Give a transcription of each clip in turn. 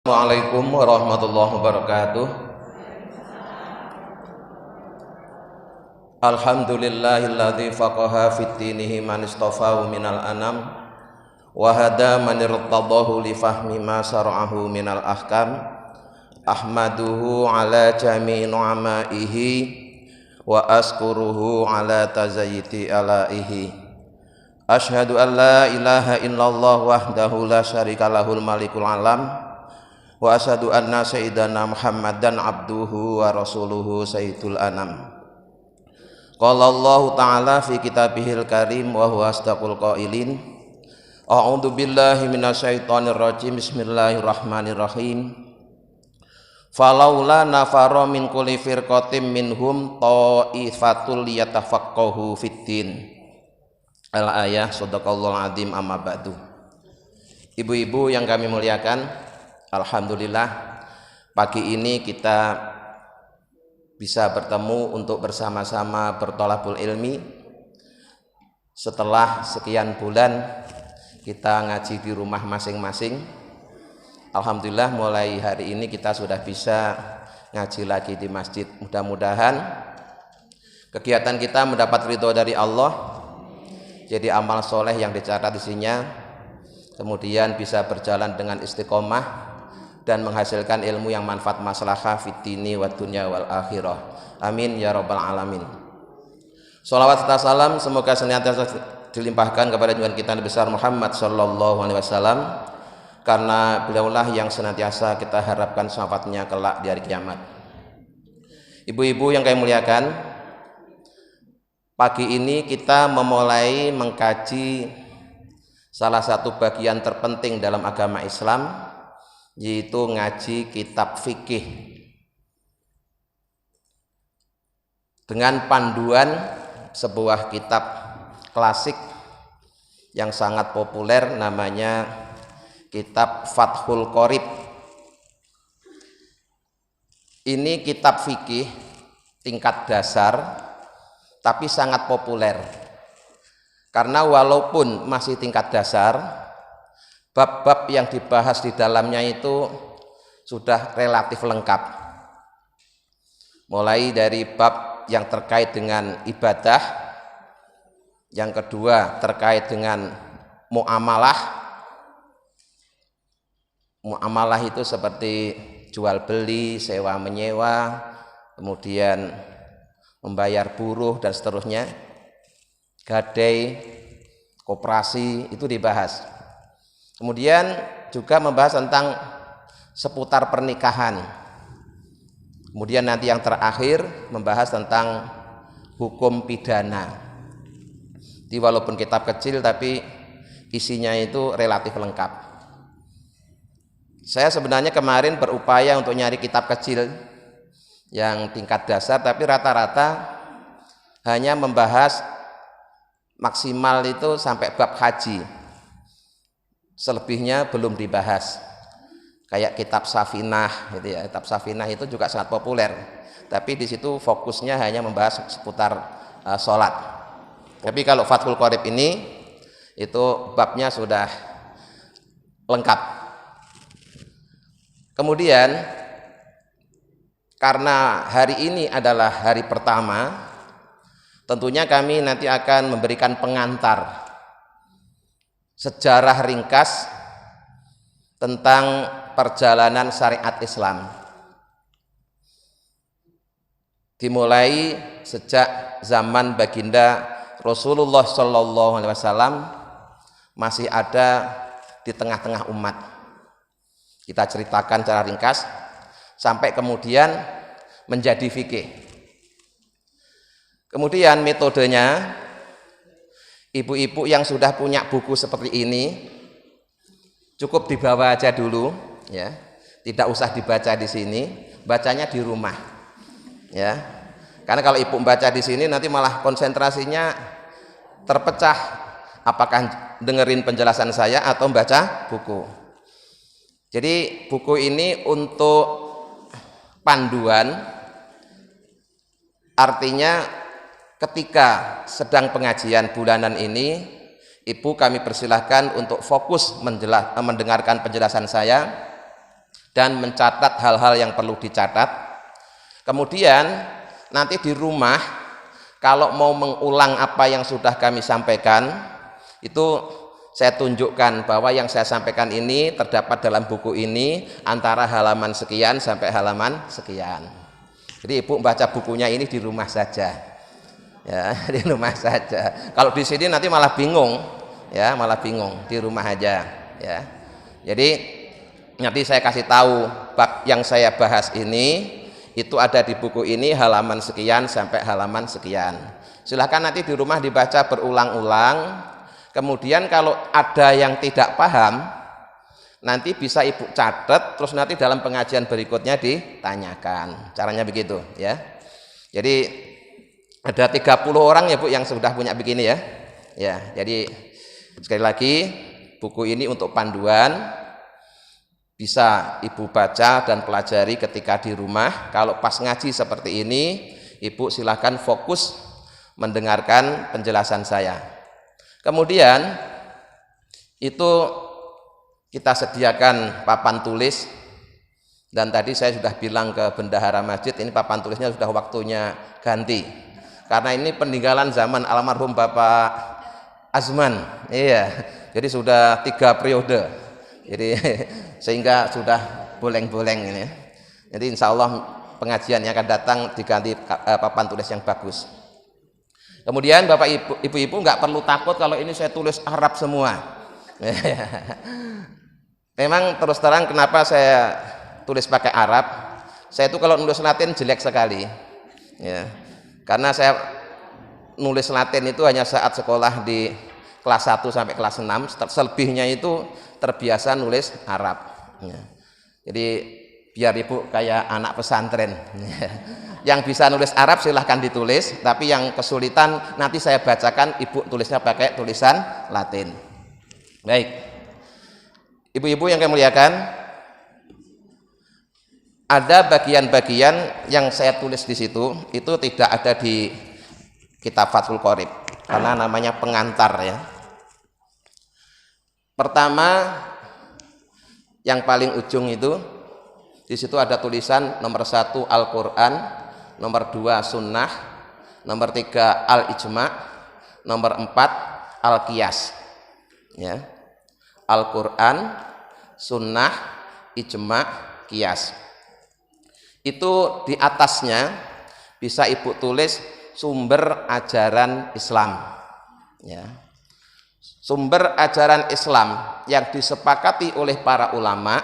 Assalamualaikum warahmatullahi wabarakatuh. Alhamdulillahilladzi faqaha fid dinihi man istafahu minal anam wa hada man irtadahu li fahmi ma syara'ahu minal ahkam. Ahmaduhu ala jami'i nu'amaihi wa askuruhu ala tazayyiti alaihi. Ashhadu an la ilaha illallah wahdahu la syarika lahul malikul alam wa asyhadu anna sayyidana Muhammadan abduhu wa rasuluhu sayyidul anam. Qala Allah ta'ala fi kitabihil karim wa huwa asdaqul qailin. A'udzu billahi minasyaitonir rajim. Bismillahirrahmanirrahim. Falaula nafara min kulli firqatin minhum ta'ifatul yatafaqqahu fiddin. Al-ayah. Shadaqallahul azim. Amma ba'du. Ibu-ibu yang kami muliakan, alhamdulillah pagi ini kita bisa bertemu untuk bersama-sama bertolabul ilmi. Setelah sekian bulan kita ngaji di rumah masing-masing, alhamdulillah mulai hari ini kita sudah bisa ngaji lagi di masjid. Mudah-mudahan kegiatan kita mendapat ridho dari Allah, jadi amal soleh yang dicatat isinya, kemudian bisa berjalan dengan istiqomah dan menghasilkan ilmu yang manfaat maslahah fid dini wad dunya wal akhirah. Amin ya rabbal alamin. Shalawat serta salam semoga senantiasa dilimpahkan kepada junjungan kita Nabi besar Muhammad sallallahu alaihi wasallam, karena beliaulah yang senantiasa kita harapkan syafaatnya kelak di hari kiamat. Ibu-ibu yang kami muliakan, pagi ini kita memulai mengkaji salah satu bagian terpenting dalam agama Islam, yaitu ngaji kitab fikih dengan panduan sebuah kitab klasik yang sangat populer, namanya kitab Fathul Qorib. Ini kitab fikih tingkat dasar tapi sangat populer, karena walaupun masih tingkat dasar, bab-bab yang dibahas di dalamnya itu sudah relatif lengkap. Mulai dari bab yang terkait dengan ibadah, yang kedua terkait dengan muamalah. Muamalah itu seperti jual beli, sewa menyewa, kemudian membayar buruh dan seterusnya, gadai, koperasi, itu dibahas. Kemudian juga membahas tentang seputar pernikahan. Kemudian nanti yang terakhir membahas tentang hukum pidana. Jadi walaupun kitab kecil tapi isinya itu relatif lengkap. Saya sebenarnya kemarin berupaya untuk nyari kitab kecil yang tingkat dasar, tapi rata-rata hanya membahas maksimal itu sampai bab haji. Selebihnya belum dibahas. Kayak kitab Safinah gitu ya. Kitab Safinah itu juga sangat populer, tapi di situ fokusnya hanya membahas seputar sholat. Tapi kalau Fathul Qorib ini itu babnya sudah lengkap. Kemudian karena hari ini adalah hari pertama, tentunya kami nanti akan memberikan pengantar, sejarah ringkas tentang perjalanan syariat Islam, dimulai sejak zaman baginda Rasulullah Shallallahu Alaihi Wasallam masih ada di tengah-tengah umat. Kita ceritakan secara ringkas sampai kemudian menjadi fikih. Kemudian metodenya, ibu-ibu yang sudah punya buku seperti ini cukup dibawa aja dulu ya, tidak usah dibaca di sini, bacanya di rumah ya. Karena kalau ibu membaca di sini nanti malah konsentrasinya terpecah, apakah dengerin penjelasan saya atau membaca buku. Jadi buku ini untuk panduan, artinya ketika sedang pengajian bulanan ini, ibu kami persilahkan untuk fokus mendengarkan penjelasan saya dan mencatat hal-hal yang perlu dicatat. Kemudian nanti di rumah kalau mau mengulang apa yang sudah kami sampaikan, itu saya tunjukkan bahwa yang saya sampaikan ini terdapat dalam buku ini antara halaman sekian sampai halaman sekian. Jadi ibu baca bukunya ini di rumah saja, ya, di rumah saja. Kalau di sini nanti malah bingung, ya, malah bingung, di rumah aja, ya. Jadi nanti saya kasih tahu bab yang saya bahas ini itu ada di buku ini halaman sekian sampai halaman sekian. Silahkan nanti di rumah dibaca berulang-ulang. Kemudian kalau ada yang tidak paham, nanti bisa ibu catat, terus nanti dalam pengajian berikutnya ditanyakan. Caranya begitu, ya. Jadi ada 30 orang ya Bu yang sudah punya begini ya. Ya, jadi sekali lagi buku ini untuk panduan, bisa ibu baca dan pelajari ketika di rumah. Kalau pas ngaji seperti ini, ibu silahkan fokus mendengarkan penjelasan saya. Kemudian itu kita sediakan papan tulis, dan tadi saya sudah bilang ke bendahara masjid ini papan tulisnya sudah waktunya ganti karena ini peninggalan zaman almarhum Bapak Azman, iya, jadi sudah 3 periode, jadi sehingga sudah boleng-boleng ini. Jadi insya Allah pengajian yang akan datang diganti papan tulis yang bagus. Kemudian Bapak Ibu-ibu nggak perlu takut kalau ini saya tulis Arab semua. Memang terus terang kenapa saya tulis pakai Arab? Saya itu kalau nulis Latin jelek sekali, ya. Karena saya nulis Latin itu hanya saat sekolah di kelas 1 sampai kelas 6. Selebihnya itu terbiasa nulis Arab. Ya. Jadi biar ibu kayak anak pesantren. Yang bisa nulis Arab silahkan ditulis, tapi yang kesulitan nanti saya bacakan, ibu tulisnya pakai tulisan Latin. Baik, ibu-ibu yang kami muliakan, ada bagian-bagian yang saya tulis di situ itu tidak ada di kitab Fathul Qorib karena namanya pengantar, ya. Pertama, yang paling ujung itu di situ ada tulisan nomor 1 Al-Quran, nomor 2 Sunnah, nomor 3 Al-Ijma', nomor 4 Al-Qiyas, ya. Al-Quran, Sunnah, Ijma', Qiyas. Itu di atasnya bisa ibu tulis sumber ajaran Islam, ya. Sumber ajaran Islam yang disepakati oleh para ulama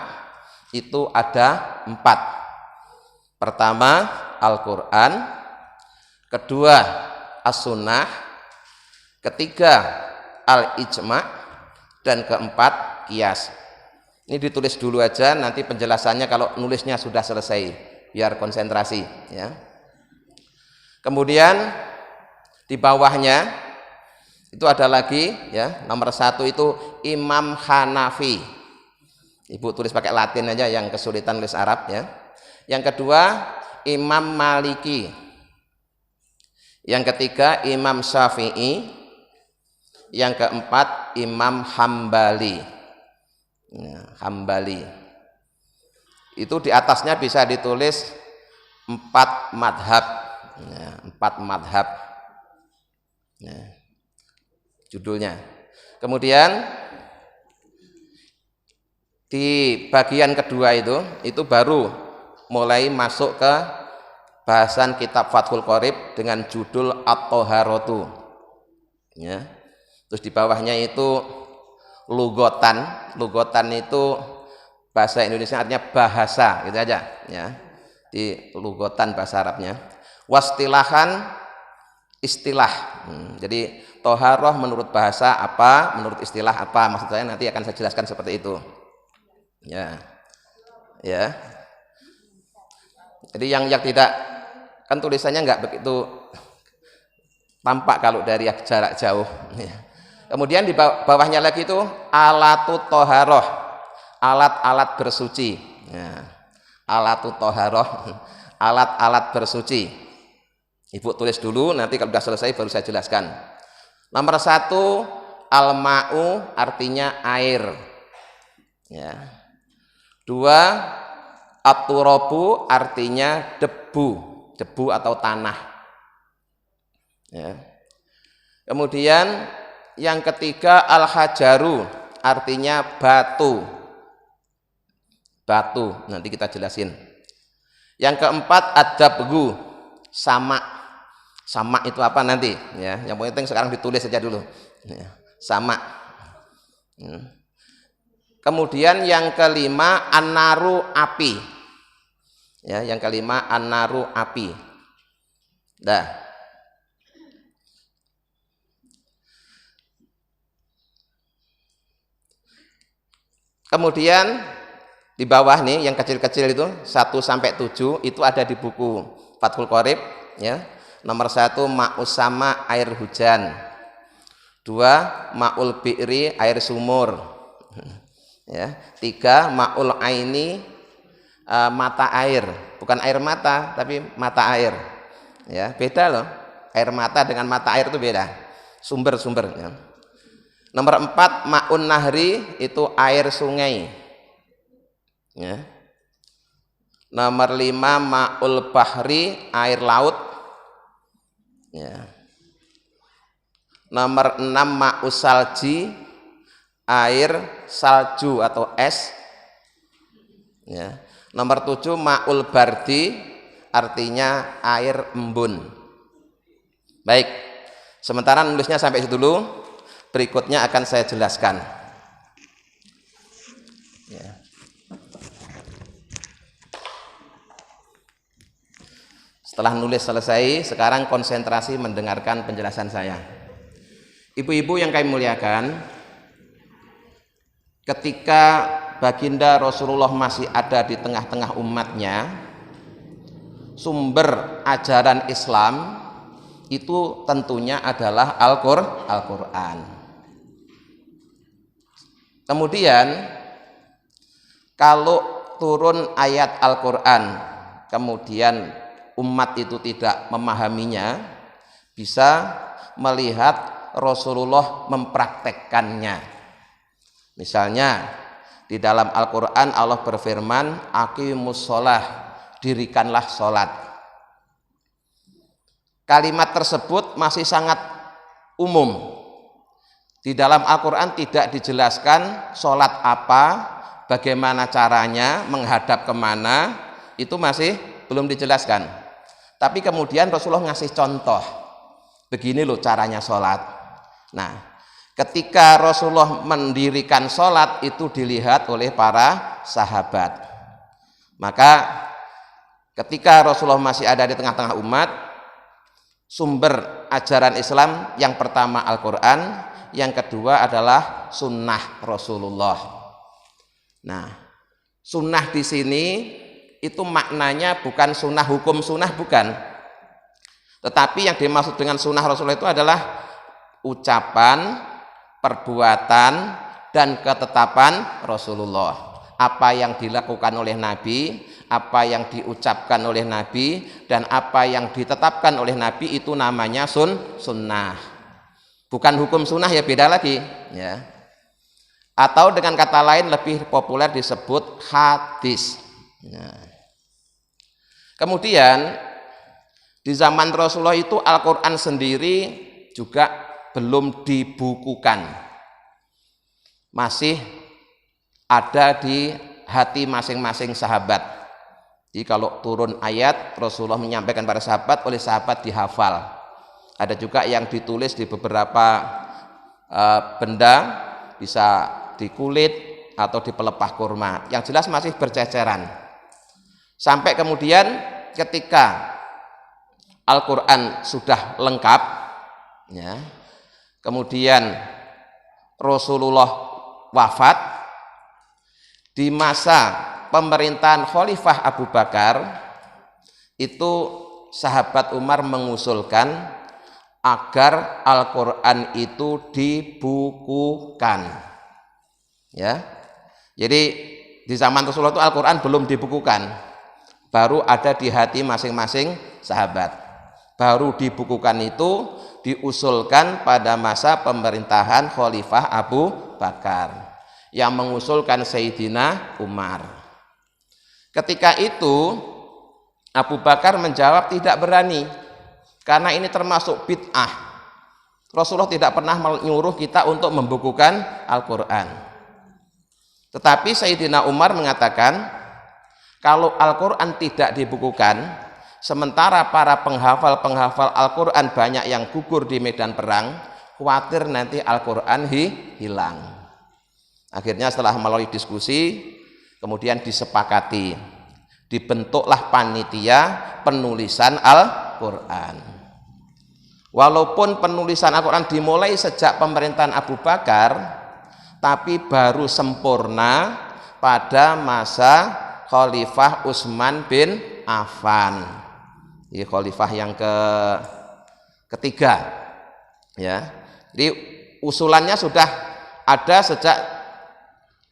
itu ada 4. Pertama Al-Quran, kedua As-Sunnah, ketiga Al-Ijma', dan keempat Qiyas. Ini ditulis dulu aja, nanti penjelasannya kalau nulisnya sudah selesai, biar konsentrasi, ya. Kemudian di bawahnya itu ada lagi, ya, nomor 1 itu Imam Hanafi. Ibu tulis pakai Latin aja yang kesulitan nulis Arab, ya. Yang kedua Imam Maliki. Yang ketiga Imam Syafi'i. Yang keempat Imam Hambali. Nah, Hambali. Itu di atasnya bisa ditulis 4 madhab. Nah, 4 madhab. Nah, judulnya. Kemudian di bagian kedua itu baru mulai masuk ke bahasan kitab Fathul Qorib dengan judul At-Thaharatu, ya. Terus di bawahnya itu lugotan. Lugotan itu bahasa Indonesia artinya bahasa, gitu aja, ya. Di lugotan bahasa Arabnya. Wastilahan, istilah. Jadi toharoh menurut bahasa apa, menurut istilah apa, maksud saya nanti akan saya jelaskan seperti itu, ya. Ya. Jadi yang tidak, kan tulisannya nggak begitu tampak kalau dari jarak jauh, ya. Kemudian di bawahnya lagi itu alatut toharoh, alat-alat bersuci, ya. Alatut toharoh, alat-alat bersuci. Ibu tulis dulu, nanti kalau sudah selesai baru saya jelaskan. Nomor 1 al-ma'u artinya air, ya. 2 At-turabu artinya debu atau tanah. Ya. Kemudian yang ketiga al-hajaru artinya batu. Nanti kita jelasin. Yang keempat ad-dabghu, sama itu apa nanti? Ya, yang penting sekarang ditulis saja dulu. Ya, sama. Kemudian yang kelima an-naru, api. Ya, yang kelima an-naru, api. Dah. Kemudian di bawah nih yang kecil-kecil itu 1 sampai 7 itu ada di buku Fathul Qorib, ya. Nomor 1 ma'us sama, air hujan. 2 ma'ul bi'ri, air sumur. Ya. 3 ma'ul aini, mata air, bukan air mata tapi mata air. Ya, beda loh. Air mata dengan mata air itu beda. Sumber. Ya. Nomor 4 ma'un nahri, itu air sungai. Ya. Nomor 5 ma'ul bahri, air laut. Ya. Nomor 6 ma'us salji, air salju atau es. Ya. Nomor 7 ma'ul bardi, artinya air embun. Baik, sementara nulisnya sampai situ dulu, berikutnya akan saya jelaskan. Ya. Setelah nulis selesai, sekarang konsentrasi mendengarkan penjelasan saya. Ibu-ibu yang kami muliakan, ketika baginda Rasulullah masih ada di tengah-tengah umatnya, sumber ajaran Islam itu tentunya adalah Al-Quran. Kemudian kalau turun ayat Al-Quran kemudian umat itu tidak memahaminya, bisa melihat Rasulullah mempraktekkannya. Misalnya di dalam Al-Quran Allah berfirman, aqimus sholah, dirikanlah sholat. Kalimat tersebut masih sangat umum. Di dalam Al-Quran tidak dijelaskan sholat apa, bagaimana caranya, menghadap kemana, itu masih belum dijelaskan. Tapi kemudian Rasulullah ngasih contoh, begini loh caranya sholat. Nah, ketika Rasulullah mendirikan sholat itu dilihat oleh para sahabat. Maka ketika Rasulullah masih ada di tengah-tengah umat, sumber ajaran Islam yang pertama Al-Quran, yang kedua adalah sunnah Rasulullah. Nah, sunnah di sini itu maknanya bukan sunnah hukum sunnah, bukan. Tetapi yang dimaksud dengan sunnah Rasulullah itu adalah ucapan, perbuatan, dan ketetapan Rasulullah. Apa yang dilakukan oleh Nabi, apa yang diucapkan oleh Nabi, dan apa yang ditetapkan oleh Nabi itu namanya sunnah. Bukan hukum sunnah, ya beda lagi. Ya. Atau dengan kata lain lebih populer disebut hadis. Nah. Kemudian di zaman Rasulullah itu Al-Quran sendiri juga belum dibukukan, masih ada di hati masing-masing sahabat. Jadi kalau turun ayat Rasulullah menyampaikan pada sahabat, oleh sahabat dihafal. Ada juga yang ditulis di beberapa benda, bisa di kulit atau di pelepah kurma. Yang jelas masih berceceran. Sampai kemudian ketika Al-Quran sudah lengkap, ya, kemudian Rasulullah wafat, di masa pemerintahan Khalifah Abu Bakar itu sahabat Umar mengusulkan agar Al-Quran itu dibukukan. Ya, jadi di zaman Rasulullah itu Al-Quran belum dibukukan, baru ada di hati masing-masing sahabat. Baru dibukukan itu diusulkan pada masa pemerintahan Khalifah Abu Bakar, yang mengusulkan Sayyidina Umar. Ketika itu Abu Bakar menjawab tidak berani, karena ini termasuk bid'ah. Rasulullah tidak pernah menyuruh kita untuk membukukan Al-Quran. Tetapi Sayyidina Umar mengatakan, kalau Al-Quran tidak dibukukan, sementara para penghafal Al-Quran banyak yang gugur di medan perang, khawatir nanti Al-Quran hilang. Akhirnya setelah melalui diskusi, kemudian disepakati, dibentuklah panitia penulisan Al-Quran. Walaupun penulisan Al-Quran dimulai sejak pemerintahan Abu Bakar, tapi baru sempurna pada masa Khalifah Utsman bin Affan. Ini khalifah yang ketiga, ya. Jadi usulannya sudah ada sejak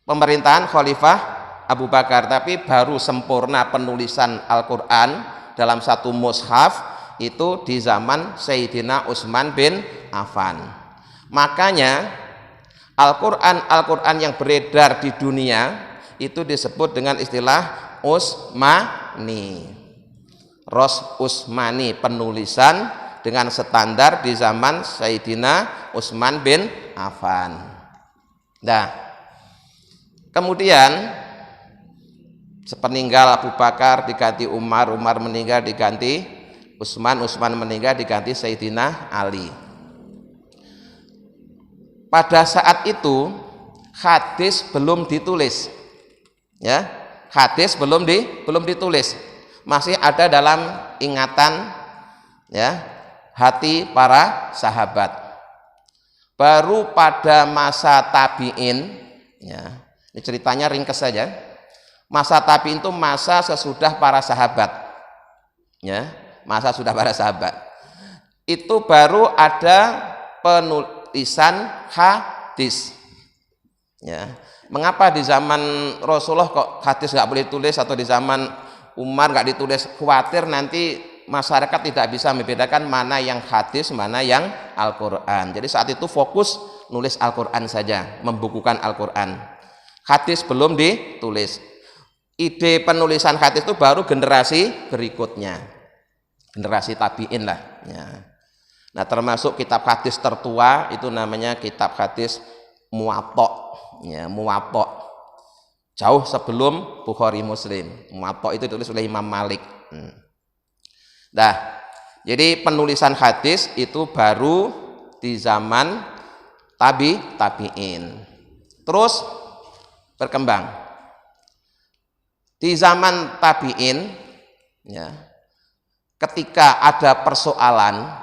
pemerintahan Khalifah Abu Bakar, tapi baru sempurna penulisan Al-Quran dalam satu mushaf itu di zaman Sayyidina Utsman bin Affan. Makanya Al-Quran yang beredar di dunia itu disebut dengan istilah Utsmani, Utsmani, penulisan dengan standar di zaman Sayyidina Utsman bin Affan. Nah, kemudian sepeninggal Abu Bakar diganti Umar meninggal diganti Utsman meninggal diganti Sayyidina Ali. Pada saat itu hadis belum ditulis, ya, hadis belum ditulis, masih ada dalam ingatan, ya, hati para sahabat. Baru pada masa tabi'in, ya, ini ceritanya ringkes saja. Masa tabi'in itu masa sesudah para sahabat, ya, masa sudah para sahabat. Itu baru ada penulisan hadis, ya. Mengapa di zaman Rasulullah kok hadis nggak boleh ditulis, atau di zaman Umar nggak ditulis? Khawatir nanti masyarakat tidak bisa membedakan mana yang hadis, mana yang Al-Quran. Jadi saat itu fokus nulis Al-Quran saja, membukukan Al-Quran. Hadis belum ditulis. Ide penulisan hadis itu baru generasi berikutnya, generasi tabi'in lah, ya. Nah, termasuk kitab hadis tertua itu namanya kitab hadis Muwatta, ya, Muwatta. Jauh sebelum Bukhari Muslim. Muwatta itu ditulis oleh Imam Malik. Nah, jadi penulisan hadis itu baru di zaman tabi'in. Terus berkembang. Di zaman tabi'in, ya, ketika ada persoalan,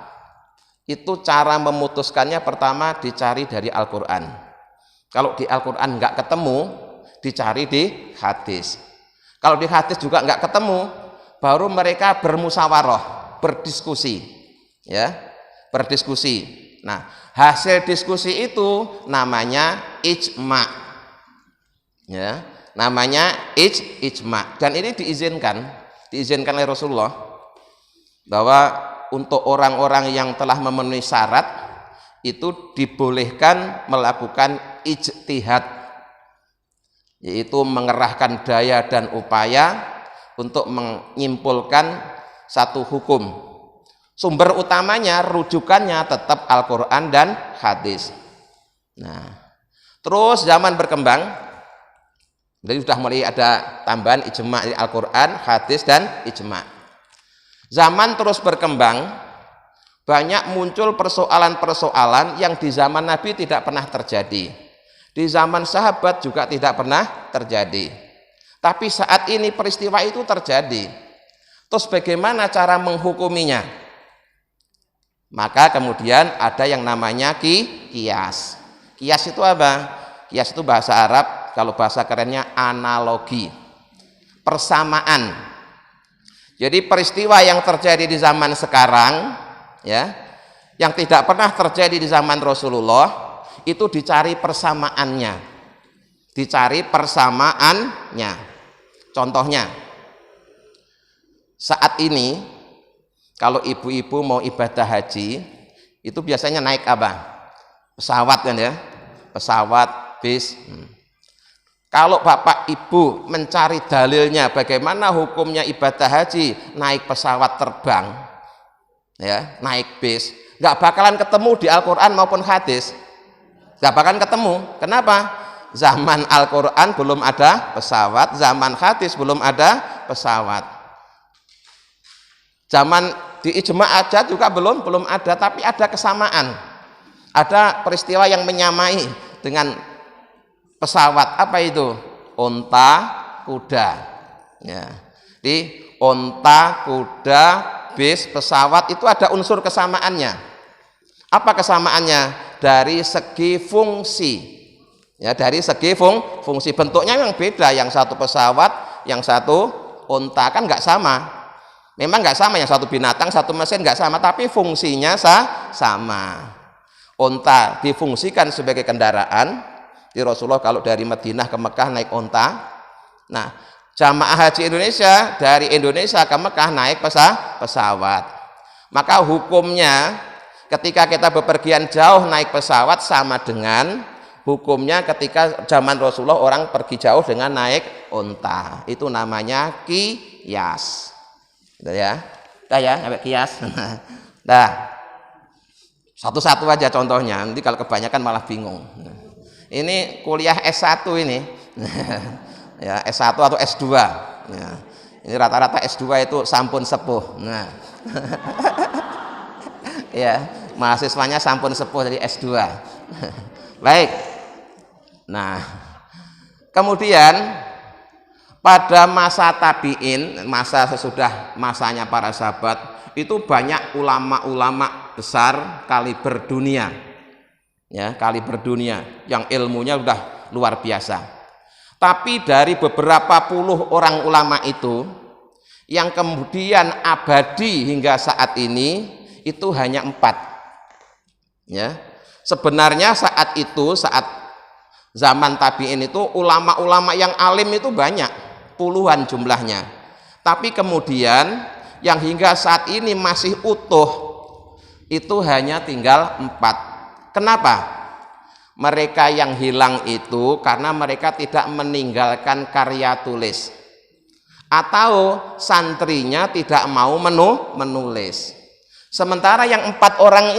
itu cara memutuskannya pertama dicari dari Al-Quran. Kalau di Al-Quran nggak ketemu, dicari di hadis. Kalau di hadis juga nggak ketemu, baru mereka bermusyawarah, berdiskusi, ya, berdiskusi. Nah, hasil diskusi itu namanya ijma, ya, namanya ijma. Dan ini diizinkan oleh Rasulullah, bahwa untuk orang-orang yang telah memenuhi syarat itu dibolehkan melakukan ijtihad, yaitu mengerahkan daya dan upaya untuk menyimpulkan satu hukum. Sumber utamanya, rujukannya tetap Al-Quran dan hadis. Nah, terus zaman berkembang, jadi sudah mulai ada tambahan ijma, Al-Quran, hadis, dan ijma. Zaman terus berkembang, banyak muncul persoalan-persoalan yang di zaman Nabi tidak pernah terjadi, di zaman sahabat juga tidak pernah terjadi, tapi saat ini peristiwa itu terjadi. Terus bagaimana cara menghukuminya? Maka kemudian ada yang namanya qiyas. Qiyas itu apa? Qiyas itu bahasa Arab, kalau bahasa kerennya analogi, persamaan. Jadi peristiwa yang terjadi di zaman sekarang, ya, yang tidak pernah terjadi di zaman Rasulullah, itu dicari persamaannya, Contohnya, saat ini kalau ibu-ibu mau ibadah haji, itu biasanya naik apa? Pesawat, kan, ya, pesawat, bis. Kalau Bapak Ibu mencari dalilnya bagaimana hukumnya ibadah haji naik pesawat terbang, ya, naik bis, nggak bakalan ketemu di Al-Quran maupun hadis, nggak bakalan ketemu. Kenapa? Zaman Al-Quran belum ada pesawat, zaman hadis belum ada pesawat, zaman di ijma aja juga belum ada, tapi ada kesamaan, ada peristiwa yang menyamai dengan pesawat. Apa itu? Onta, kuda, ya. Di onta, kuda, bis, pesawat itu ada unsur kesamaannya. Apa kesamaannya? Dari segi fungsi, ya, dari segi fungsi. Bentuknya yang beda, yang satu pesawat, yang satu onta, kan nggak sama. Memang nggak sama, yang satu binatang, satu mesin nggak sama, tapi fungsinya sama. Onta difungsikan sebagai kendaraan. Di Rasulullah kalau dari Madinah ke Mekah naik onta. Nah, jamaah haji Indonesia dari Indonesia ke Mekah naik pesawat. Maka hukumnya ketika kita bepergian jauh naik pesawat sama dengan hukumnya ketika zaman Rasulullah orang pergi jauh dengan naik onta. Itu namanya qiyas. Gitu ya. Udah ya, sampai qiyas. Nah, satu-satu aja contohnya. Nanti kalau kebanyakan malah bingung. Ini kuliah S1 ini. Ya, S1 atau S2. Ya. Ini rata-rata S2 itu sampun sepuh. Nah. Ya, mahasiswanya sampun sepuh dari S2. Baik. Nah, kemudian pada masa tabi'in, masa sesudah masanya para sahabat, itu banyak ulama-ulama besar kaliber dunia, ya, kaliber dunia yang ilmunya sudah luar biasa. Tapi dari beberapa puluh orang ulama itu yang kemudian abadi hingga saat ini itu hanya 4, ya. Sebenarnya saat itu, saat zaman tabi'in itu ulama-ulama yang alim itu banyak, puluhan jumlahnya. Tapi kemudian yang hingga saat ini masih utuh itu hanya tinggal 4. Kenapa? Mereka yang hilang itu karena mereka tidak meninggalkan karya tulis, atau santrinya tidak mau menulis. Sementara yang 4 orang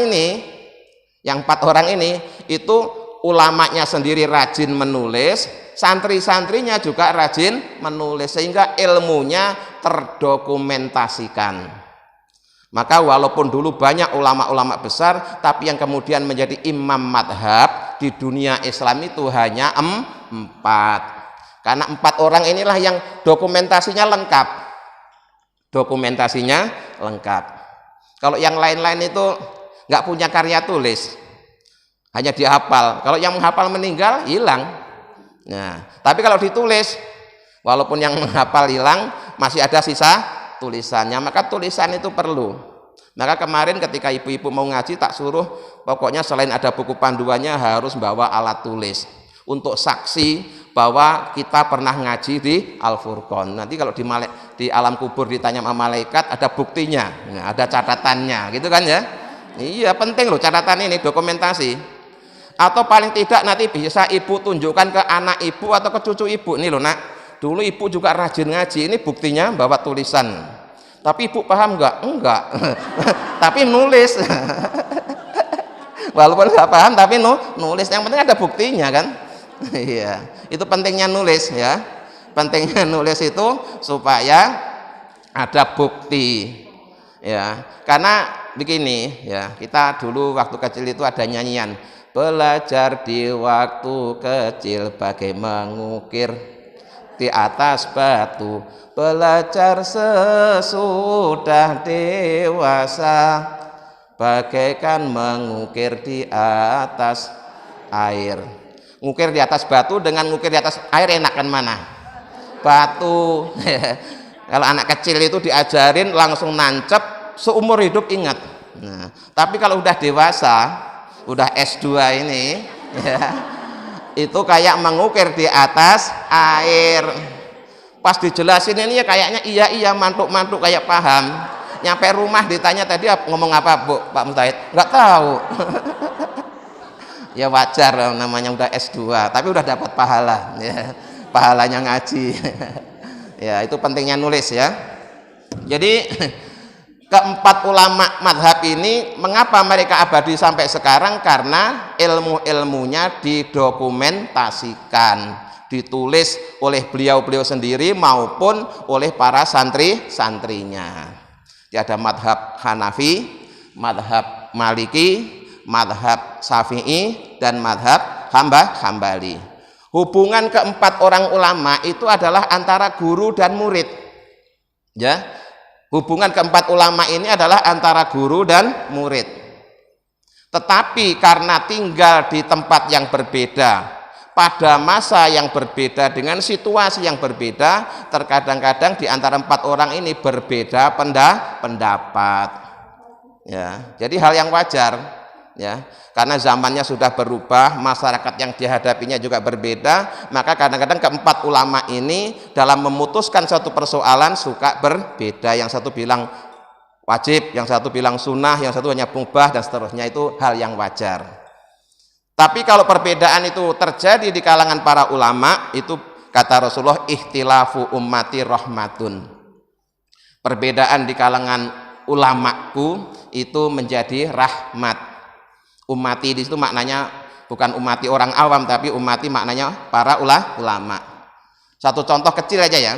ini itu ulamanya sendiri rajin menulis, santri-santrinya juga rajin menulis, sehingga ilmunya terdokumentasikan. Maka walaupun dulu banyak ulama-ulama besar, tapi yang kemudian menjadi imam madhab di dunia Islam itu hanya 4. Karena 4 orang inilah yang dokumentasinya lengkap. Kalau yang lain-lain itu nggak punya karya tulis, hanya dihafal. Kalau yang menghafal meninggal, hilang. Nah, tapi kalau ditulis, walaupun yang menghafal hilang, masih ada sisa tulisannya. Maka tulisan itu perlu. Maka kemarin ketika ibu-ibu mau ngaji, tak suruh pokoknya selain ada buku panduannya harus bawa alat tulis untuk saksi bahwa kita pernah ngaji di Al-Furqan. Nanti kalau di alam kubur ditanya sama malaikat, ada buktinya, nah, ada catatannya, gitu kan ya. Iya, penting loh catatan ini, dokumentasi. Atau paling tidak nanti bisa ibu tunjukkan ke anak ibu atau ke cucu ibu. Nih loh nak, dulu ibu juga rajin ngaji, ini buktinya bawa tulisan. Tapi ibu paham nggak? Enggak. Tapi nulis. Walaupun nggak paham tapi nulis, yang penting ada buktinya kan. Iya, itu pentingnya nulis ya. Pentingnya nulis itu supaya ada bukti. Ya, karena begini ya, kita dulu waktu kecil itu ada nyanyian, belajar di waktu kecil bagai mengukir di atas batu, belajar sesudah dewasa bagaikan mengukir di atas air. Ngukir di atas batu dengan ngukir di atas air enakan mana? Batu. Kalau anak kecil itu diajarin langsung nancep, seumur hidup ingat. Nah, tapi kalau udah dewasa, udah S2 ini ya, itu kayak mengukir di atas air. Pas dijelasin ini ya kayaknya iya mantuk-mantuk kayak paham. Nyampe rumah ditanya tadi ngomong apa Bu Pak Mustahid, nggak tahu. Ya wajar namanya udah S2, tapi udah dapat pahala ya. pahalanya ngaji. Ya, itu pentingnya nulis ya. Jadi keempat ulama madhab ini mengapa mereka abadi sampai sekarang? Karena ilmu-ilmunya didokumentasikan, ditulis oleh beliau-beliau sendiri maupun oleh para santri-santrinya. Ada madhab Hanafi, madhab Maliki, madhab Syafi'i, dan madhab Hambali. Hubungan keempat orang ulama itu adalah antara guru dan murid. Ya, hubungan keempat ulama ini adalah antara guru dan murid. Tetapi karena tinggal di tempat yang berbeda, pada masa yang berbeda, dengan situasi yang berbeda, terkadang-kadang di antara empat orang ini berbeda pendapat. Ya, jadi hal yang wajar. Ya, karena zamannya sudah berubah, masyarakat yang dihadapinya juga berbeda, maka kadang-kadang keempat ulama ini dalam memutuskan suatu persoalan suka berbeda. Yang satu bilang wajib, yang satu bilang sunnah, yang satu hanya mubah, dan seterusnya. Itu hal yang wajar. Tapi kalau perbedaan itu terjadi di kalangan para ulama, itu kata Rasulullah, ikhtilafu ummati rahmatun. Perbedaan di kalangan ulamaku itu menjadi rahmat. Ummati di situ maknanya bukan ummati orang awam, tapi ummati maknanya para ulama. Satu contoh kecil aja ya.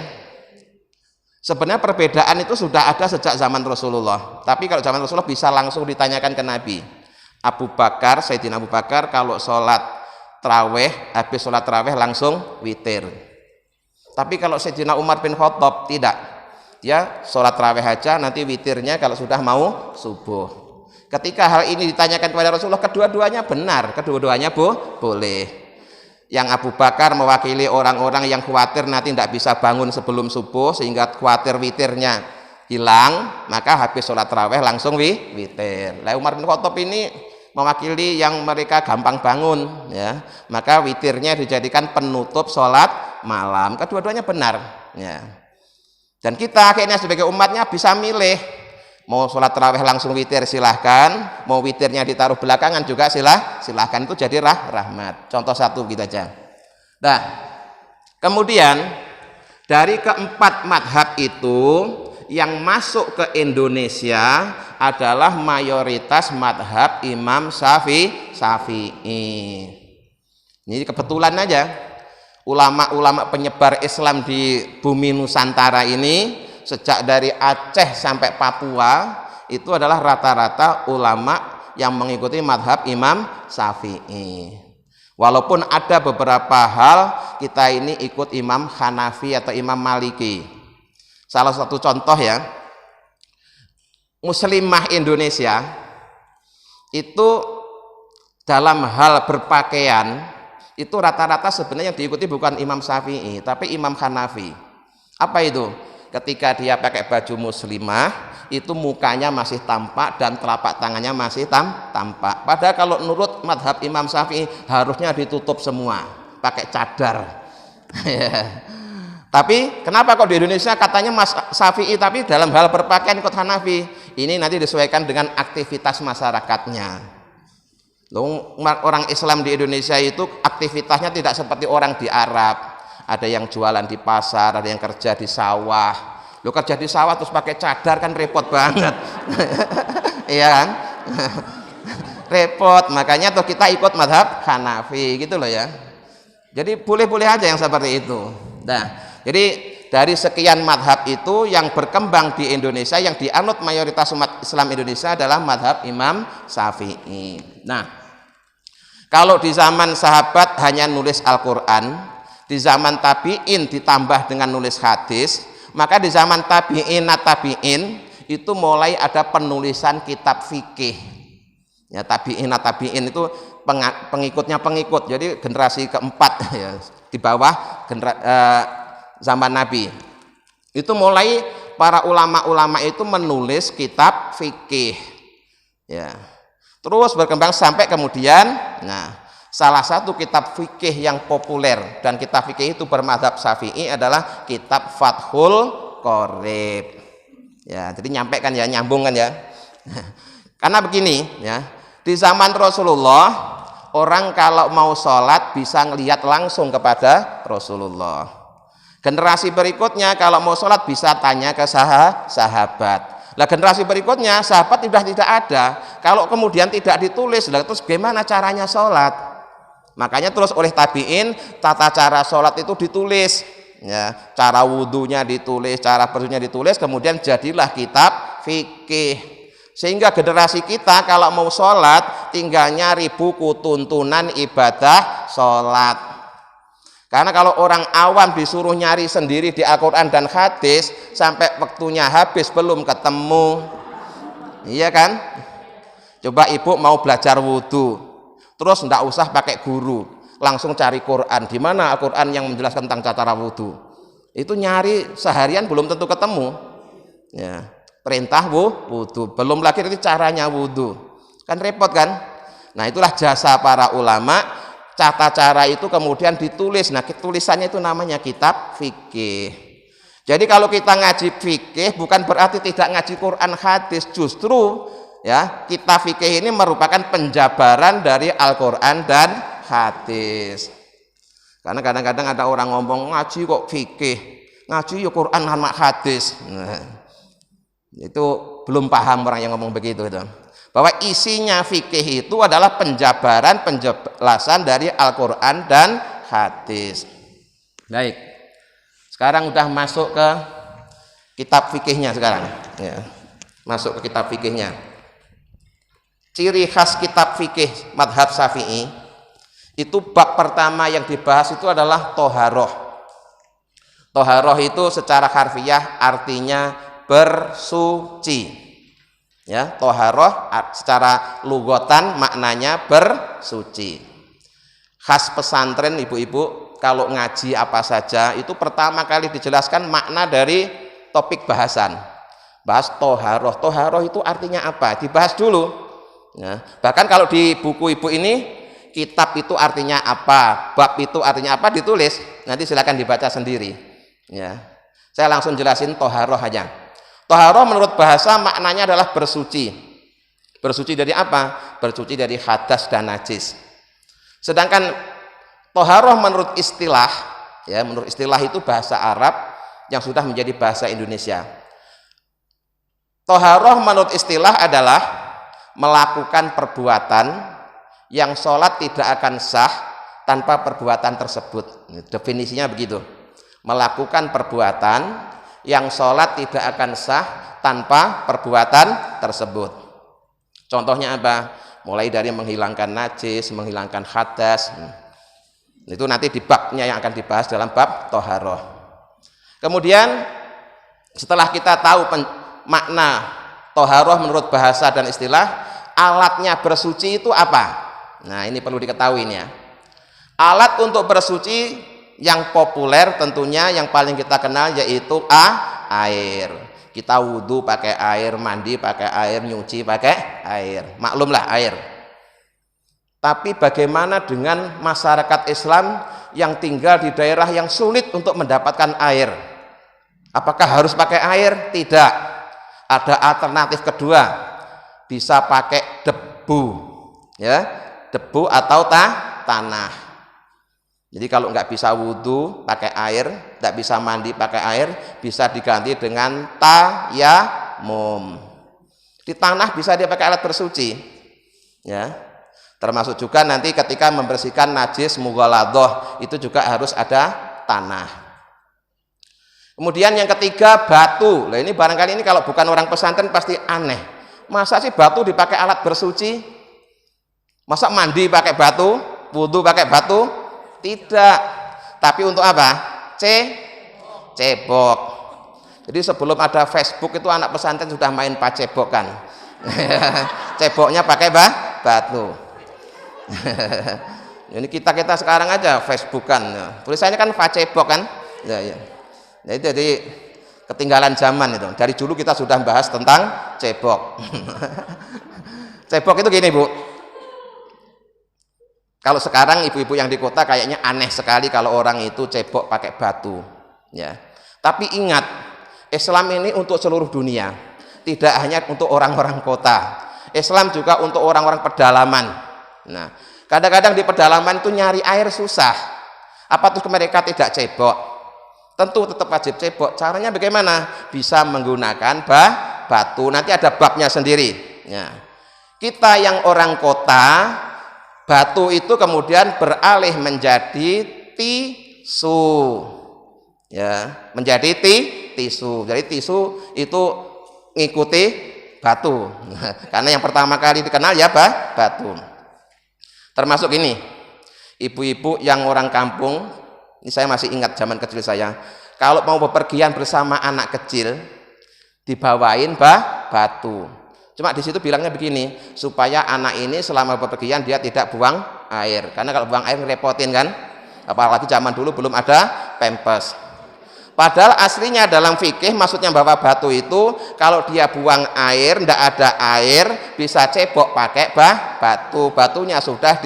Sebenarnya perbedaan itu sudah ada sejak zaman Rasulullah. Tapi kalau zaman Rasulullah bisa langsung ditanyakan ke Nabi. Abu Bakar, Sayyidina Abu Bakar kalau sholat taraweh, habis sholat taraweh langsung witir. Tapi kalau Sayyidina Umar bin Khattab tidak. Dia sholat taraweh aja, nanti witirnya kalau sudah mau subuh. Ketika hal ini ditanyakan kepada Rasulullah, kedua-duanya benar, kedua-duanya boleh. Yang Abu Bakar mewakili orang-orang yang khawatir nanti tidak bisa bangun sebelum subuh, sehingga khawatir witirnya hilang, maka habis sholat taraweh langsung witir. Lah Umar bin Khattab ini mewakili yang mereka gampang bangun, ya, maka witirnya dijadikan penutup sholat malam. Kedua-duanya benar. Ya. Dan kita akhirnya sebagai umatnya bisa milih. Mau sholat tarawih langsung witir silahkan, mau witirnya ditaruh belakangan juga silahkan. Itu jadi rahmat. Contoh satu gitu aja. Nah, kemudian dari keempat madhab itu yang masuk ke Indonesia adalah mayoritas madhab Imam Syafi'i. Ini kebetulan aja ulama-ulama penyebar Islam di bumi Nusantara ini sejak dari Aceh sampai Papua itu adalah rata-rata ulama yang mengikuti madhab Imam Syafi'i. Walaupun ada beberapa hal kita ini ikut Imam Hanafi atau Imam Maliki. Salah satu contoh ya, Muslimah Indonesia itu dalam hal berpakaian itu rata-rata sebenarnya yang diikuti bukan Imam Syafi'i tapi Imam Hanafi. Apa itu? Ketika dia pakai baju muslimah itu mukanya masih tampak dan telapak tangannya masih tampak. Padahal kalau menurut madhab Imam Syafi'i harusnya ditutup semua, pakai cadar. Tapi kenapa kok di Indonesia katanya Mas Syafi'i tapi dalam hal berpakaian ikut Hanafi? Ini nanti disesuaikan dengan aktivitas masyarakatnya. Orang Islam di Indonesia itu aktivitasnya tidak seperti orang di Arab. Ada yang jualan di pasar, ada yang kerja di sawah. Lo kerja di sawah terus pakai cadar kan repot banget. Iya kan? Repot, makanya tuh kita ikut madhab Hanafi gitu loh ya. Jadi boleh-boleh aja yang seperti itu. Nah, jadi dari sekian madhab itu yang berkembang di Indonesia, yang dianut mayoritas umat Islam Indonesia adalah madhab Imam Syafi'i. Nah, kalau di zaman sahabat hanya nulis Al-Quran, di zaman tabi'in ditambah dengan nulis hadis, maka di zaman tabi'in itu mulai ada penulisan kitab fikih. Ya, tabi'in itu pengikutnya pengikut, jadi generasi keempat ya, di bawah zaman Nabi. Itu mulai para ulama-ulama itu menulis kitab fikih. Ya. Terus berkembang sampai kemudian, nah, salah satu kitab fikih yang populer dan kitab fikih itu bermadhab Syafi'i adalah kitab Fathul Qorib. Ya, jadi nyampe kan ya, nyambung kan ya. Karena begini ya, di zaman Rasulullah orang kalau mau sholat bisa ngelihat langsung kepada Rasulullah. Generasi berikutnya kalau mau sholat bisa tanya ke sahabat. Nah generasi berikutnya sahabat sudah tidak ada. Kalau kemudian tidak ditulis, terus bagaimana caranya sholat? Makanya terus oleh tabi'in tata cara sholat itu ditulis. Ya, cara wudhunya ditulis, cara bersucinya ditulis, kemudian jadilah kitab fikih. Sehingga generasi kita kalau mau sholat tinggal nyari buku tuntunan ibadah sholat. Karena kalau orang awam disuruh nyari sendiri di Al-Quran dan hadis sampai waktunya habis belum ketemu. Iya kan? Coba ibu mau belajar wudhu, terus ndak usah pakai guru, langsung cari Quran. Di mana Al-Quran yang menjelaskan tentang cara wudhu? Itu nyari seharian belum tentu ketemu. Ya, perintah wudhu, belum lagi nanti caranya wudhu, kan repot kan? Nah itulah jasa para ulama. Tata cara itu kemudian ditulis. Nah tulisannya itu namanya kitab fikih. Jadi kalau kita ngaji fikih bukan berarti tidak ngaji Quran hadis, justru ya kitab fikih ini merupakan penjabaran dari Al-Quran dan hadis. Karena kadang-kadang ada orang ngomong ngaji kok fikih, ngaji ya Quran sama hadis. Nah, itu belum paham orang yang ngomong begitu itu. Bahwa isinya fikih itu adalah penjabaran, penjelasan dari Al-Quran dan hadis. Baik, sekarang udah masuk ke kitab fikihnya sekarang. Ya, masuk ke kitab fikihnya. Ciri khas kitab fikih madhab Syafi'i itu bab pertama yang dibahas itu adalah toharoh. Toharoh itu secara harfiah artinya bersuci. Ya, toharoh secara lugotan maknanya bersuci. Khas pesantren ibu-ibu kalau ngaji apa saja itu pertama kali dijelaskan makna dari topik bahasan. Bahas toharoh. Toharoh itu artinya apa? Dibahas dulu. Ya, bahkan kalau di buku ibu ini kitab itu artinya apa, bab itu artinya apa ditulis. Nanti silakan dibaca sendiri. Ya, saya langsung jelasin toharoh aja. Toharoh menurut bahasa maknanya adalah bersuci. Bersuci dari apa? Bersuci dari hadas dan najis. Sedangkan toharoh menurut istilah, ya menurut istilah itu bahasa Arab yang sudah menjadi bahasa Indonesia. Toharoh menurut istilah adalah melakukan perbuatan yang sholat tidak akan sah tanpa perbuatan tersebut. Definisinya begitu. Melakukan perbuatan yang sholat tidak akan sah tanpa perbuatan tersebut. Contohnya apa? Mulai dari menghilangkan najis, menghilangkan hadas. Itu nanti di babnya yang akan dibahas dalam bab toharoh. Kemudian setelah kita tahu makna toharoh menurut bahasa dan istilah, alatnya bersuci itu apa? Nah ini perlu diketahui ya. Alat untuk bersuci yang populer tentunya yang paling kita kenal yaitu air. Kita wudhu pakai air, mandi pakai air, nyuci pakai air. Maklumlah air. Tapi bagaimana dengan masyarakat Islam yang tinggal di daerah yang sulit untuk mendapatkan air? Apakah harus pakai air? Tidak. Ada alternatif kedua. Bisa pakai debu. Ya, debu atau tanah. Jadi kalau nggak bisa wudhu pakai air, nggak bisa mandi pakai air, bisa diganti dengan tayamum. Di tanah bisa dia pakai alat bersuci, ya. Termasuk juga nanti ketika membersihkan najis mughaladoh itu juga harus ada tanah. Kemudian yang ketiga batu. Nah ini barangkali ini kalau bukan orang pesantren pasti aneh. Masa sih batu dipakai alat bersuci? Masa mandi pakai batu, wudhu pakai batu? Tidak, tapi untuk apa? Cebok. Jadi sebelum ada Facebook itu anak pesantren sudah main pacebok kan. Ceboknya pakai batu. Ini kita sekarang aja Facebookan. Tulisannya kan pacebok kan. Ya. Jadi ketinggalan zaman itu. Dari dulu kita sudah bahas tentang cebok. Cebok itu gini Bu. Kalau sekarang ibu-ibu yang di kota kayaknya aneh sekali kalau orang itu cebok pakai batu, ya. Tapi ingat, Islam ini untuk seluruh dunia, tidak hanya untuk orang-orang kota. Islam juga untuk orang-orang pedalaman. Nah, Kadang-kadang di pedalaman itu nyari air susah. Apa terus mereka tidak cebok? Tentu tetap wajib cebok. Caranya bagaimana? Bisa menggunakan batu. Nanti ada babnya sendiri. Ya. Kita yang orang kota, batu itu kemudian beralih menjadi tisu. Ya, menjadi tisu. Jadi tisu itu ngikuti batu. Karena yang pertama kali dikenal ya batu. Termasuk ini, ibu-ibu yang orang kampung, ini saya masih ingat zaman kecil saya, kalau mau bepergian bersama anak kecil, dibawain batu. Cuma di situ bilangnya begini, supaya anak ini selama bepergian dia tidak buang air. Karena kalau buang air ngerepotin kan, apalagi zaman dulu belum ada pampers. Padahal aslinya dalam fikih maksudnya bawa batu itu kalau dia buang air, ndak ada air, bisa cebok pakai batu. Batunya sudah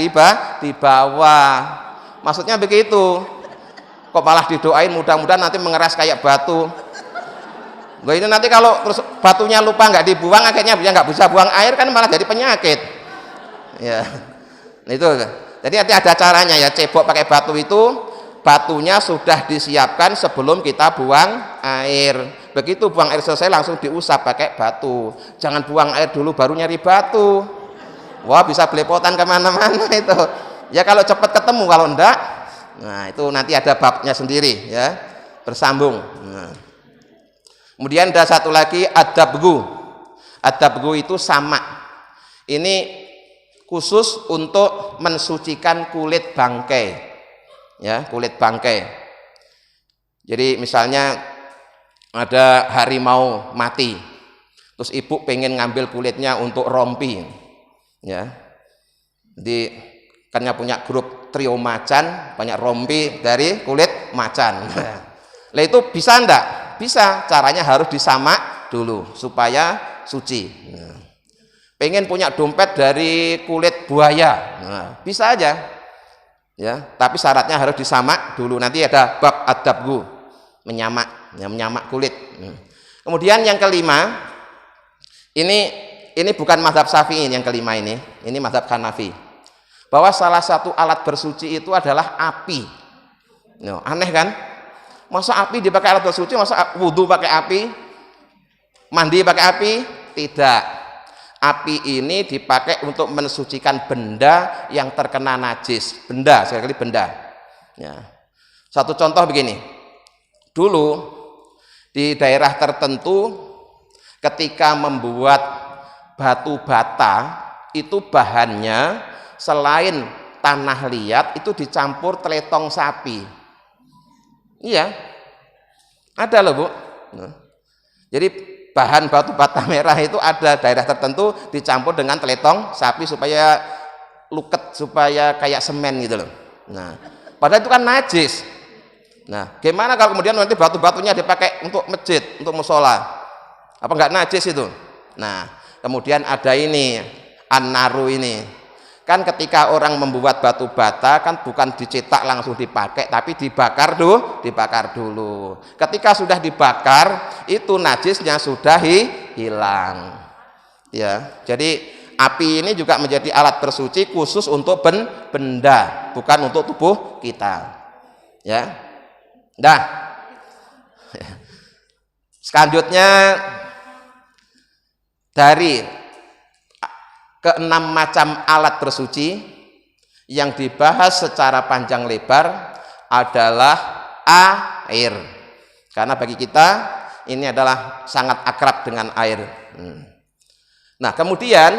dibawa. Maksudnya begitu. Kok malah didoain mudah-mudahan nanti mengeras kayak batu. Nah, ini nanti kalau terus batunya lupa nggak dibuang, akhirnya dia nggak bisa buang air kan malah jadi penyakit. Ya, itu. Jadi nanti ada caranya ya, cebok pakai batu itu. Batunya sudah disiapkan sebelum kita buang air. Begitu buang air selesai langsung diusap pakai batu. Jangan buang air dulu baru nyari batu. Wah, bisa belepotan kemana-mana itu. Ya kalau cepat ketemu, kalau enggak, nah itu nanti ada babnya sendiri ya, bersambung. Nah. Kemudian ada satu lagi adabgu. Adabgu itu sama. Ini khusus untuk mensucikan kulit bangkai. Ya, kulit bangkai. Jadi misalnya ada harimau mati, terus ibu pengen ngambil kulitnya untuk rompi, ya. Jadi karena punya grup trio macan, banyak rompi dari kulit macan. Lah itu bisa enggak? Bisa. Caranya harus disamak dulu supaya suci. Pengen punya dompet dari kulit buaya, nah, bisa aja. Ya, tapi syaratnya harus disamak dulu. Nanti ada bab adabgu, menyamak, ya, menyamak kulit. Kemudian yang kelima, ini bukan mazhab Syafi'i yang kelima ini mazhab Hanafi. Bahwa salah satu alat bersuci itu adalah api. No, aneh kan? Masa api dipakai alat bersuci, masa wudhu pakai api, mandi pakai api? Tidak. Api ini dipakai untuk mensucikan benda yang terkena najis. Benda, sekali benda. Ya. Satu contoh begini. Dulu di daerah tertentu ketika membuat batu bata itu bahannya selain tanah liat itu dicampur teletong sapi. Iya. Ada loh, Bu. Nah. Jadi bahan batu bata merah itu ada daerah tertentu dicampur dengan teletong sapi supaya luket, supaya kayak semen gitu loh. Nah, padahal itu kan najis. Nah, gimana kalau kemudian nanti batu-batunya dipakai untuk masjid, untuk musola? Apa enggak najis itu? Nah, kemudian ada ini an-naru ini. Kan ketika orang membuat batu bata kan bukan dicetak langsung dipakai, tapi dibakar dulu. Ketika sudah dibakar, itu najisnya sudah hilang. Ya, jadi api ini juga menjadi alat bersuci khusus untuk benda, bukan untuk tubuh kita. Ya. Nah. Selanjutnya dari keenam macam alat bersuci yang dibahas secara panjang lebar adalah air. Karena bagi kita ini adalah sangat akrab dengan air. Nah, kemudian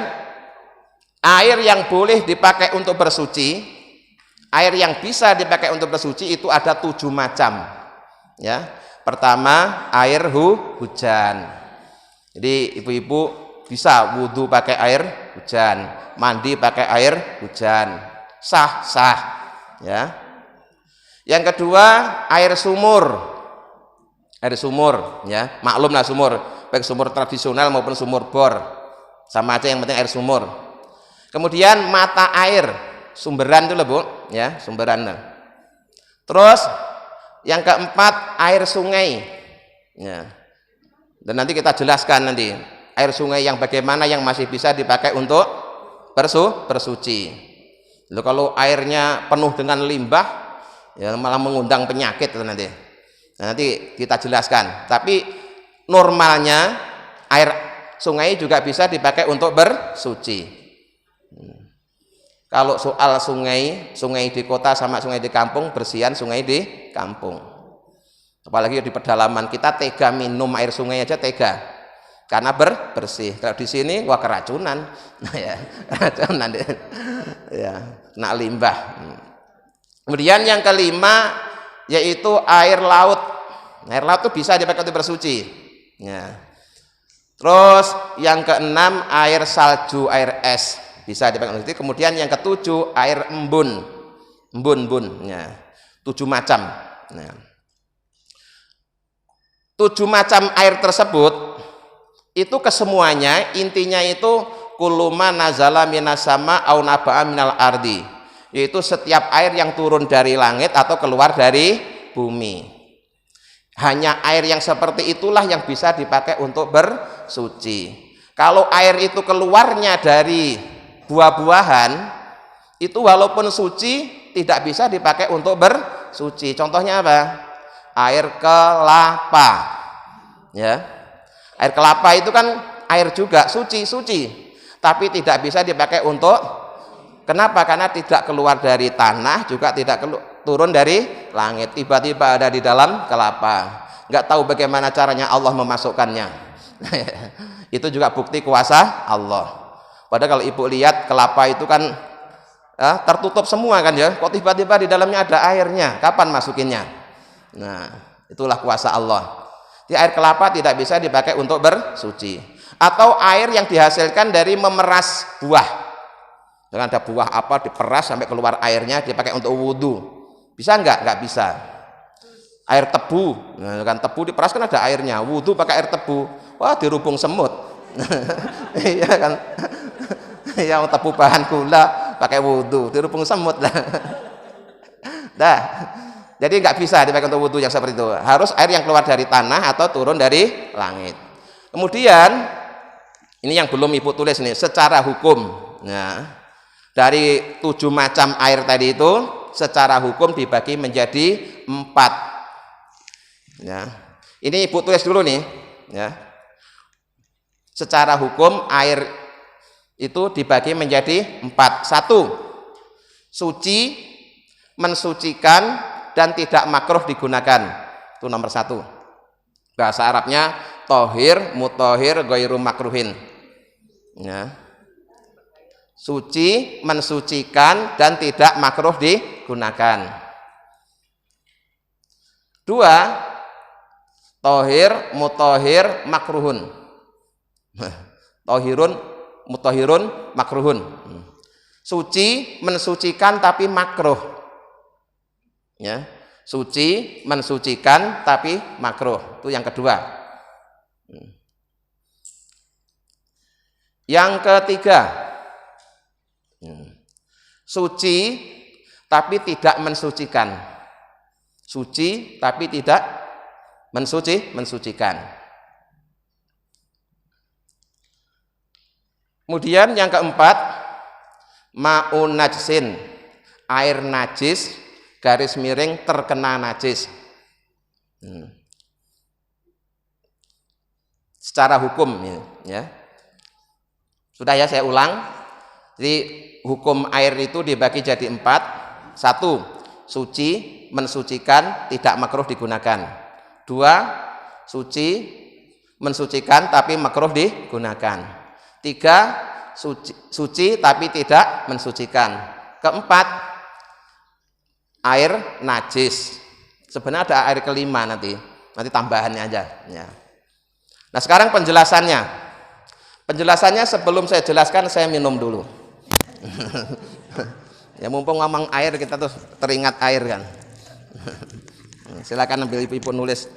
air yang boleh dipakai untuk bersuci, air yang bisa dipakai untuk bersuci itu ada 7 macam. Ya, pertama air hujan. Jadi ibu-ibu bisa wudhu pakai air hujan, mandi pakai air hujan, sah ya. Yang kedua air sumur ya, maklumlah sumur, baik sumur tradisional maupun sumur bor sama aja, yang penting air sumur. Kemudian mata air, sumberan itu loh, Bu, ya, sumberan. Terus yang keempat air sungai ya. Dan nanti kita jelaskan nanti air sungai yang bagaimana yang masih bisa dipakai untuk bersuci. Loh, kalau airnya penuh dengan limbah ya malah mengundang penyakit nanti. Nah, nanti kita jelaskan. Tapi normalnya air sungai juga bisa dipakai untuk bersuci. Kalau soal sungai di kota sama sungai di kampung, bersihan sungai di kampung. Apalagi di pedalaman kita tega minum air sungai aja tega, karena bersih. Kalau di sini wah keracunan, ya keracunan ya, kena limbah. Kemudian yang kelima yaitu air laut. Air laut itu bisa dipakai untuk bersuci. Ya. Terus yang keenam air salju, air es bisa dipakai untuk bersuci. Kemudian yang ketujuh air embun, ya. 7 macam. Nah. 7 macam air tersebut itu kesemuanya intinya itu kuluma nazala minas sama au naba'a minal ardi, yaitu setiap air yang turun dari langit atau keluar dari bumi. Hanya air yang seperti itulah yang bisa dipakai untuk bersuci. Kalau air itu keluarnya dari buah-buahan, itu walaupun suci tidak bisa dipakai untuk bersuci. Contohnya apa? Air kelapa, ya. Air kelapa itu kan air juga suci, tapi tidak bisa dipakai untuk, kenapa? Karena tidak keluar dari tanah, juga tidak turun dari langit, tiba-tiba ada di dalam kelapa. Nggak tahu bagaimana caranya Allah memasukkannya. Itu juga bukti kuasa Allah. Padahal kalau ibu lihat kelapa itu kan tertutup semua kan ya, kok tiba-tiba di dalamnya ada airnya, kapan masukinnya? Nah, itulah kuasa Allah. Di air kelapa tidak bisa dipakai untuk bersuci. Atau air yang dihasilkan dari memeras buah. Dengan ada buah apa diperas sampai keluar airnya dipakai untuk wudhu. Bisa enggak? Enggak bisa. Air tebu, nah, kan tebu diperas kan ada airnya. Wudhu pakai air tebu, wah dirubung semut. Iya kan? Yang tebu bahan gula pakai wudhu, dirubung semut lah. Dah. Jadi nggak bisa dipakai untuk wudhu yang seperti itu. Harus air yang keluar dari tanah atau turun dari langit. Kemudian ini yang belum ibu tulis nih, secara hukum. Nah, dari 7 macam air tadi itu secara hukum dibagi menjadi 4. Ya, ini ibu tulis dulu nih. Ya, secara hukum air itu dibagi menjadi 4. 1, suci, mensucikan dan tidak makruh digunakan. Itu nomor 1. Bahasa Arabnya tohir, mutohir, ghairu makruhin. Ya. Suci, mensucikan dan tidak makruh digunakan. 2, tohir, mutohir, makruhun. Tohirun, mutohirun, makruhun. Suci, mensucikan tapi makruh. Ya, suci, mensucikan tapi makruh. Itu yang kedua. Yang ketiga, suci tapi tidak mensucikan. Suci tapi tidak mensucikan. Kemudian yang keempat, ma'un najsin, air najis garis miring terkena najis. Secara hukum ya. Sudah ya, saya ulang. Jadi hukum air itu dibagi jadi 4. 1, suci, mensucikan, tidak makruh digunakan. 2, suci, mensucikan tapi makruh digunakan. 3, suci tapi tidak mensucikan. Keempat, air najis. Sebenarnya ada air kelima nanti tambahannya aja ya. Nah, sekarang penjelasannya sebelum saya jelaskan saya minum dulu. Ya mumpung ngomong air kita tuh teringat air kan. Silakan ambil ibu nulis.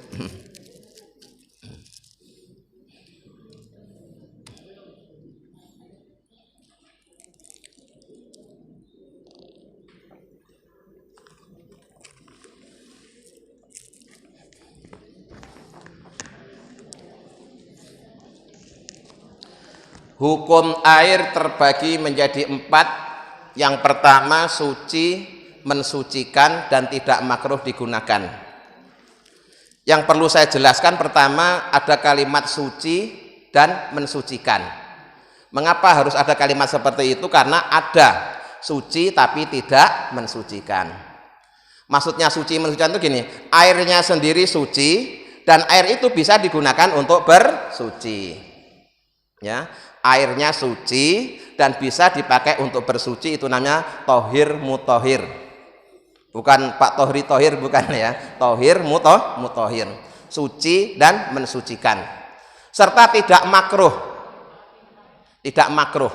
Hukum air terbagi menjadi 4 Yang pertama, suci, mensucikan dan tidak makruh digunakan. Yang perlu saya jelaskan pertama, ada kalimat suci dan mensucikan. Mengapa harus ada kalimat seperti itu? Karena ada suci tapi tidak mensucikan. Maksudnya suci mensucikan itu gini, airnya sendiri suci dan air itu bisa digunakan untuk bersuci. Ya, airnya suci dan bisa dipakai untuk bersuci, itu namanya tohir mutohir. Bukan Pak Tohri Tohir, bukan ya. Tohir mutohir, suci dan mensucikan. Serta tidak makruh. Tidak makruh.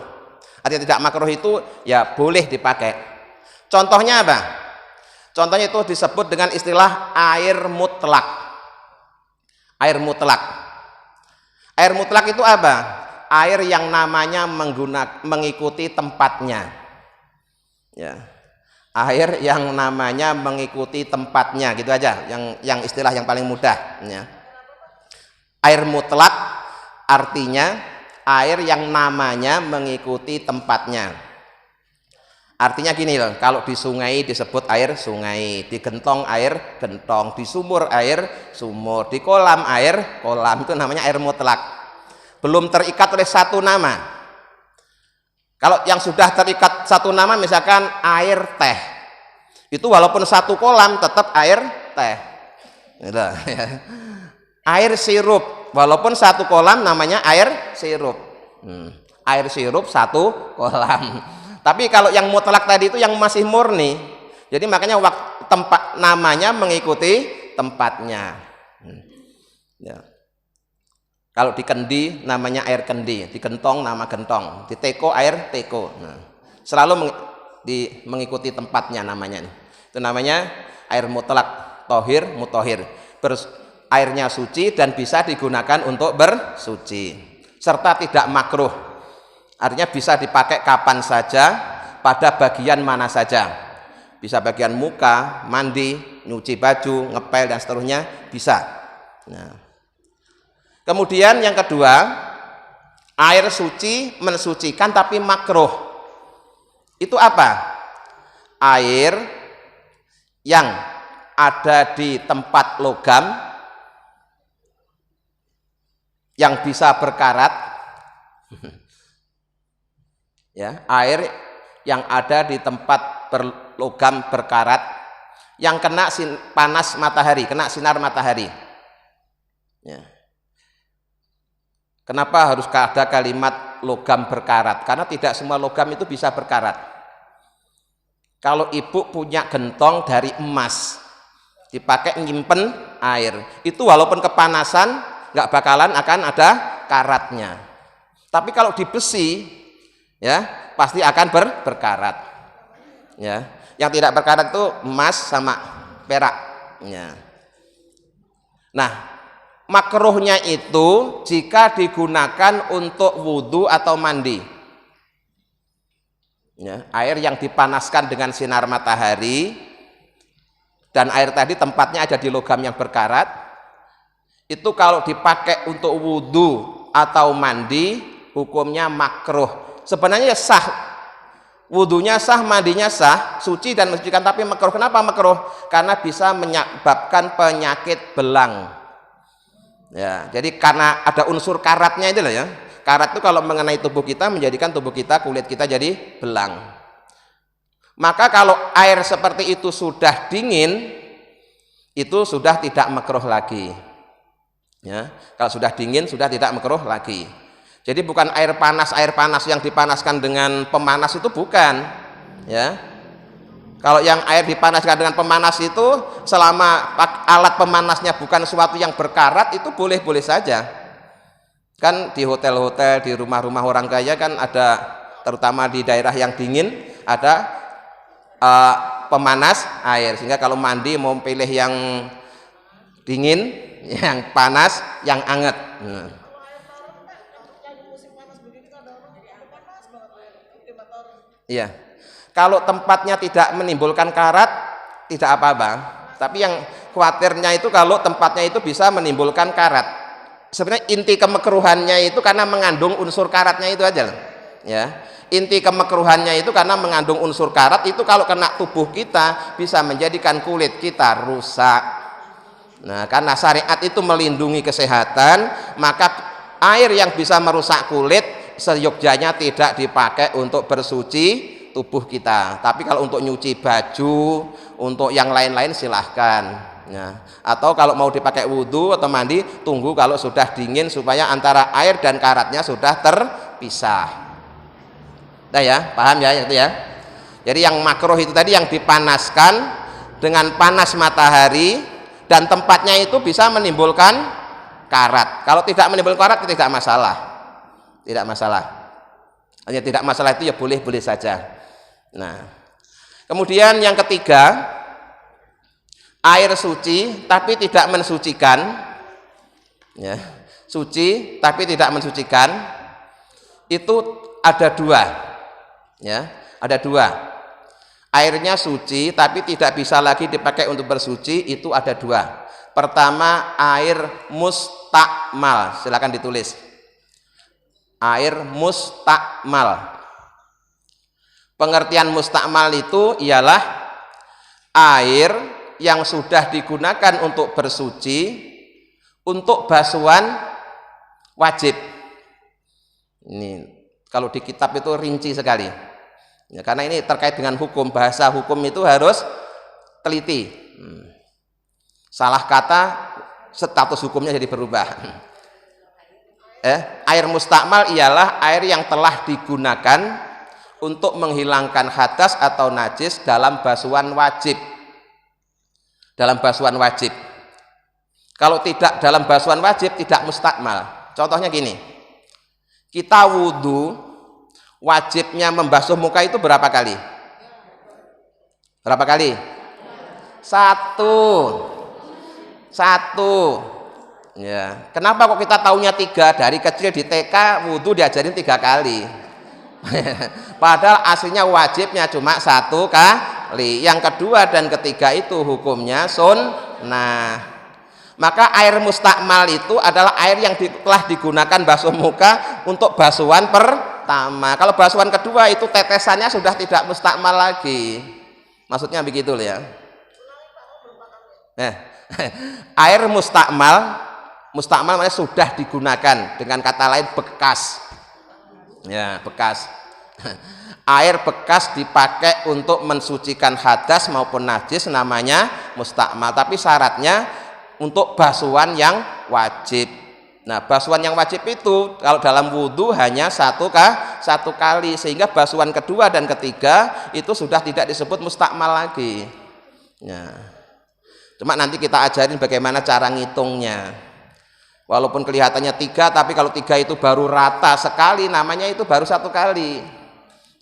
Artinya tidak makruh itu ya boleh dipakai. Contohnya apa? Contohnya itu disebut dengan istilah air mutlak. Air mutlak. Air mutlak itu apa? Air yang namanya mengikuti tempatnya. Ya. Air yang namanya mengikuti tempatnya, gitu aja. Yang istilah yang paling mudah. Ya. Air mutlak artinya air yang namanya mengikuti tempatnya. Artinya gini loh, kalau di sungai disebut air sungai, di gentong air gentong, di sumur air sumur, di kolam air kolam, itu namanya air mutlak. Belum terikat oleh satu nama. Kalau yang sudah terikat satu nama, misalkan air teh, itu walaupun satu kolam tetap air teh. Gitu, ya. Air sirup, walaupun satu kolam namanya air sirup. Air sirup satu kolam. Tapi kalau yang mutlak tadi itu yang masih murni, jadi makanya tempat namanya mengikuti tempatnya. Ya. Kalau di kendi namanya air kendi, di gentong nama gentong, di teko air teko. Nah, selalu mengikuti tempatnya namanya. Itu namanya air mutlak, tohir mutohir. Airnya suci dan bisa digunakan untuk bersuci, serta tidak makruh. Artinya bisa dipakai kapan saja, pada bagian mana saja. Bisa bagian muka, mandi, nyuci baju, ngepel dan seterusnya bisa. Nah. Kemudian yang kedua, air suci mensucikan tapi makruh. Itu apa? Air yang ada di tempat logam yang bisa berkarat. Ya, air yang ada di tempat logam berkarat yang kena panas matahari, kena sinar matahari. Ya. Kenapa harus ada kalimat logam berkarat? Karena tidak semua logam itu bisa berkarat. Kalau ibu punya gentong dari emas, dipakai nyimpen air, itu walaupun kepanasan nggak bakalan akan ada karatnya. Tapi kalau di besi, ya pasti akan berkarat. Ya, yang tidak berkarat itu emas sama perak. Ya. Nah, makruhnya itu jika digunakan untuk wudhu atau mandi. Ya, air yang dipanaskan dengan sinar matahari dan air tadi tempatnya ada di logam yang berkarat, itu kalau dipakai untuk wudhu atau mandi hukumnya makruh. Sebenarnya sah, wudhunya sah, mandinya sah, suci dan mensucikan, tapi makruh. Kenapa makruh? Karena bisa menyebabkan penyakit belang. Ya, jadi karena ada unsur karatnya itu loh ya. Karat itu kalau mengenai tubuh kita menjadikan tubuh kita, kulit kita jadi belang. Maka kalau air seperti itu sudah dingin, itu sudah tidak makruh lagi. Ya, kalau sudah dingin sudah tidak makruh lagi. Jadi bukan air panas yang dipanaskan dengan pemanas itu bukan. Ya. Kalau yang air dipanaskan dengan pemanas itu selama alat pemanasnya bukan sesuatu yang berkarat itu boleh-boleh saja. Kan di hotel-hotel, di rumah-rumah orang kaya kan ada, terutama di daerah yang dingin, ada pemanas air, sehingga kalau mandi mau pilih yang dingin, yang panas, yang anget. Iya. Kalau tempatnya tidak menimbulkan karat, tidak apa-apa. Tapi yang khawatirnya itu kalau tempatnya itu bisa menimbulkan karat. Sebenarnya inti kemakruhannya itu karena mengandung unsur karatnya itu aja. ya. Inti kemekruhannya itu karena mengandung unsur karat, itu kalau kena tubuh kita bisa menjadikan kulit kita rusak. Nah, karena syariat itu melindungi kesehatan, maka air yang bisa merusak kulit seyogyanya tidak dipakai untuk bersuci tubuh kita. Tapi kalau untuk nyuci baju, untuk yang lain-lain silahkan. Ya. Atau kalau mau dipakai wudhu atau mandi, tunggu kalau sudah dingin supaya antara air dan karatnya sudah terpisah. Nah ya, paham ya itu ya. Jadi yang makruh itu tadi yang dipanaskan dengan panas matahari dan tempatnya itu bisa menimbulkan karat. Kalau tidak menimbulkan karat tidak masalah. Tidak masalah. Hanya tidak masalah itu ya boleh-boleh saja. Nah, kemudian yang ketiga, air suci tapi tidak mensucikan. Ya, suci tapi tidak mensucikan. Itu ada dua. Ya, ada dua. Airnya suci tapi tidak bisa lagi dipakai untuk bersuci, itu ada dua. Pertama, air mustakmal. Silakan ditulis. Air mustakmal. Pengertian mustakmal itu ialah air yang sudah digunakan untuk bersuci untuk basuhan wajib. Ini kalau di kitab itu rinci sekali. Ya, karena ini terkait dengan hukum, bahasa hukum itu harus teliti. Salah kata status hukumnya jadi berubah. Air mustakmal ialah air yang telah digunakan untuk menghilangkan hadas atau najis dalam basuhan wajib. Dalam basuhan wajib. Kalau tidak dalam basuhan wajib tidak mustakmal. Contohnya gini. Kita wudhu, wajibnya membasuh muka itu berapa kali? Berapa kali? Satu. Ya. Kenapa kok kita taunya 3? Dari kecil di TK wudhu diajarin 3 kali. Padahal aslinya wajibnya cuma 1 kali. Yang kedua dan ketiga itu hukumnya sunnah. Maka air mustakmal itu adalah air yang telah digunakan basuh muka untuk basuhan pertama. Kalau basuhan kedua itu tetesannya sudah tidak mustakmal lagi. Maksudnya begitu ya. Air mustakmal maknanya sudah digunakan, dengan kata lain bekas. Ya, bekas. Air bekas dipakai untuk mensucikan hadas maupun najis namanya mustakmal. Tapi syaratnya untuk basuhan yang wajib. Nah, basuhan yang wajib itu kalau dalam wudhu hanya 1 kali, sehingga basuhan kedua dan ketiga itu sudah tidak disebut mustakmal lagi. Ya. Cuma nanti kita ajarin bagaimana cara ngitungnya. Walaupun kelihatannya 3, tapi kalau 3 itu baru rata sekali, namanya itu baru 1 kali.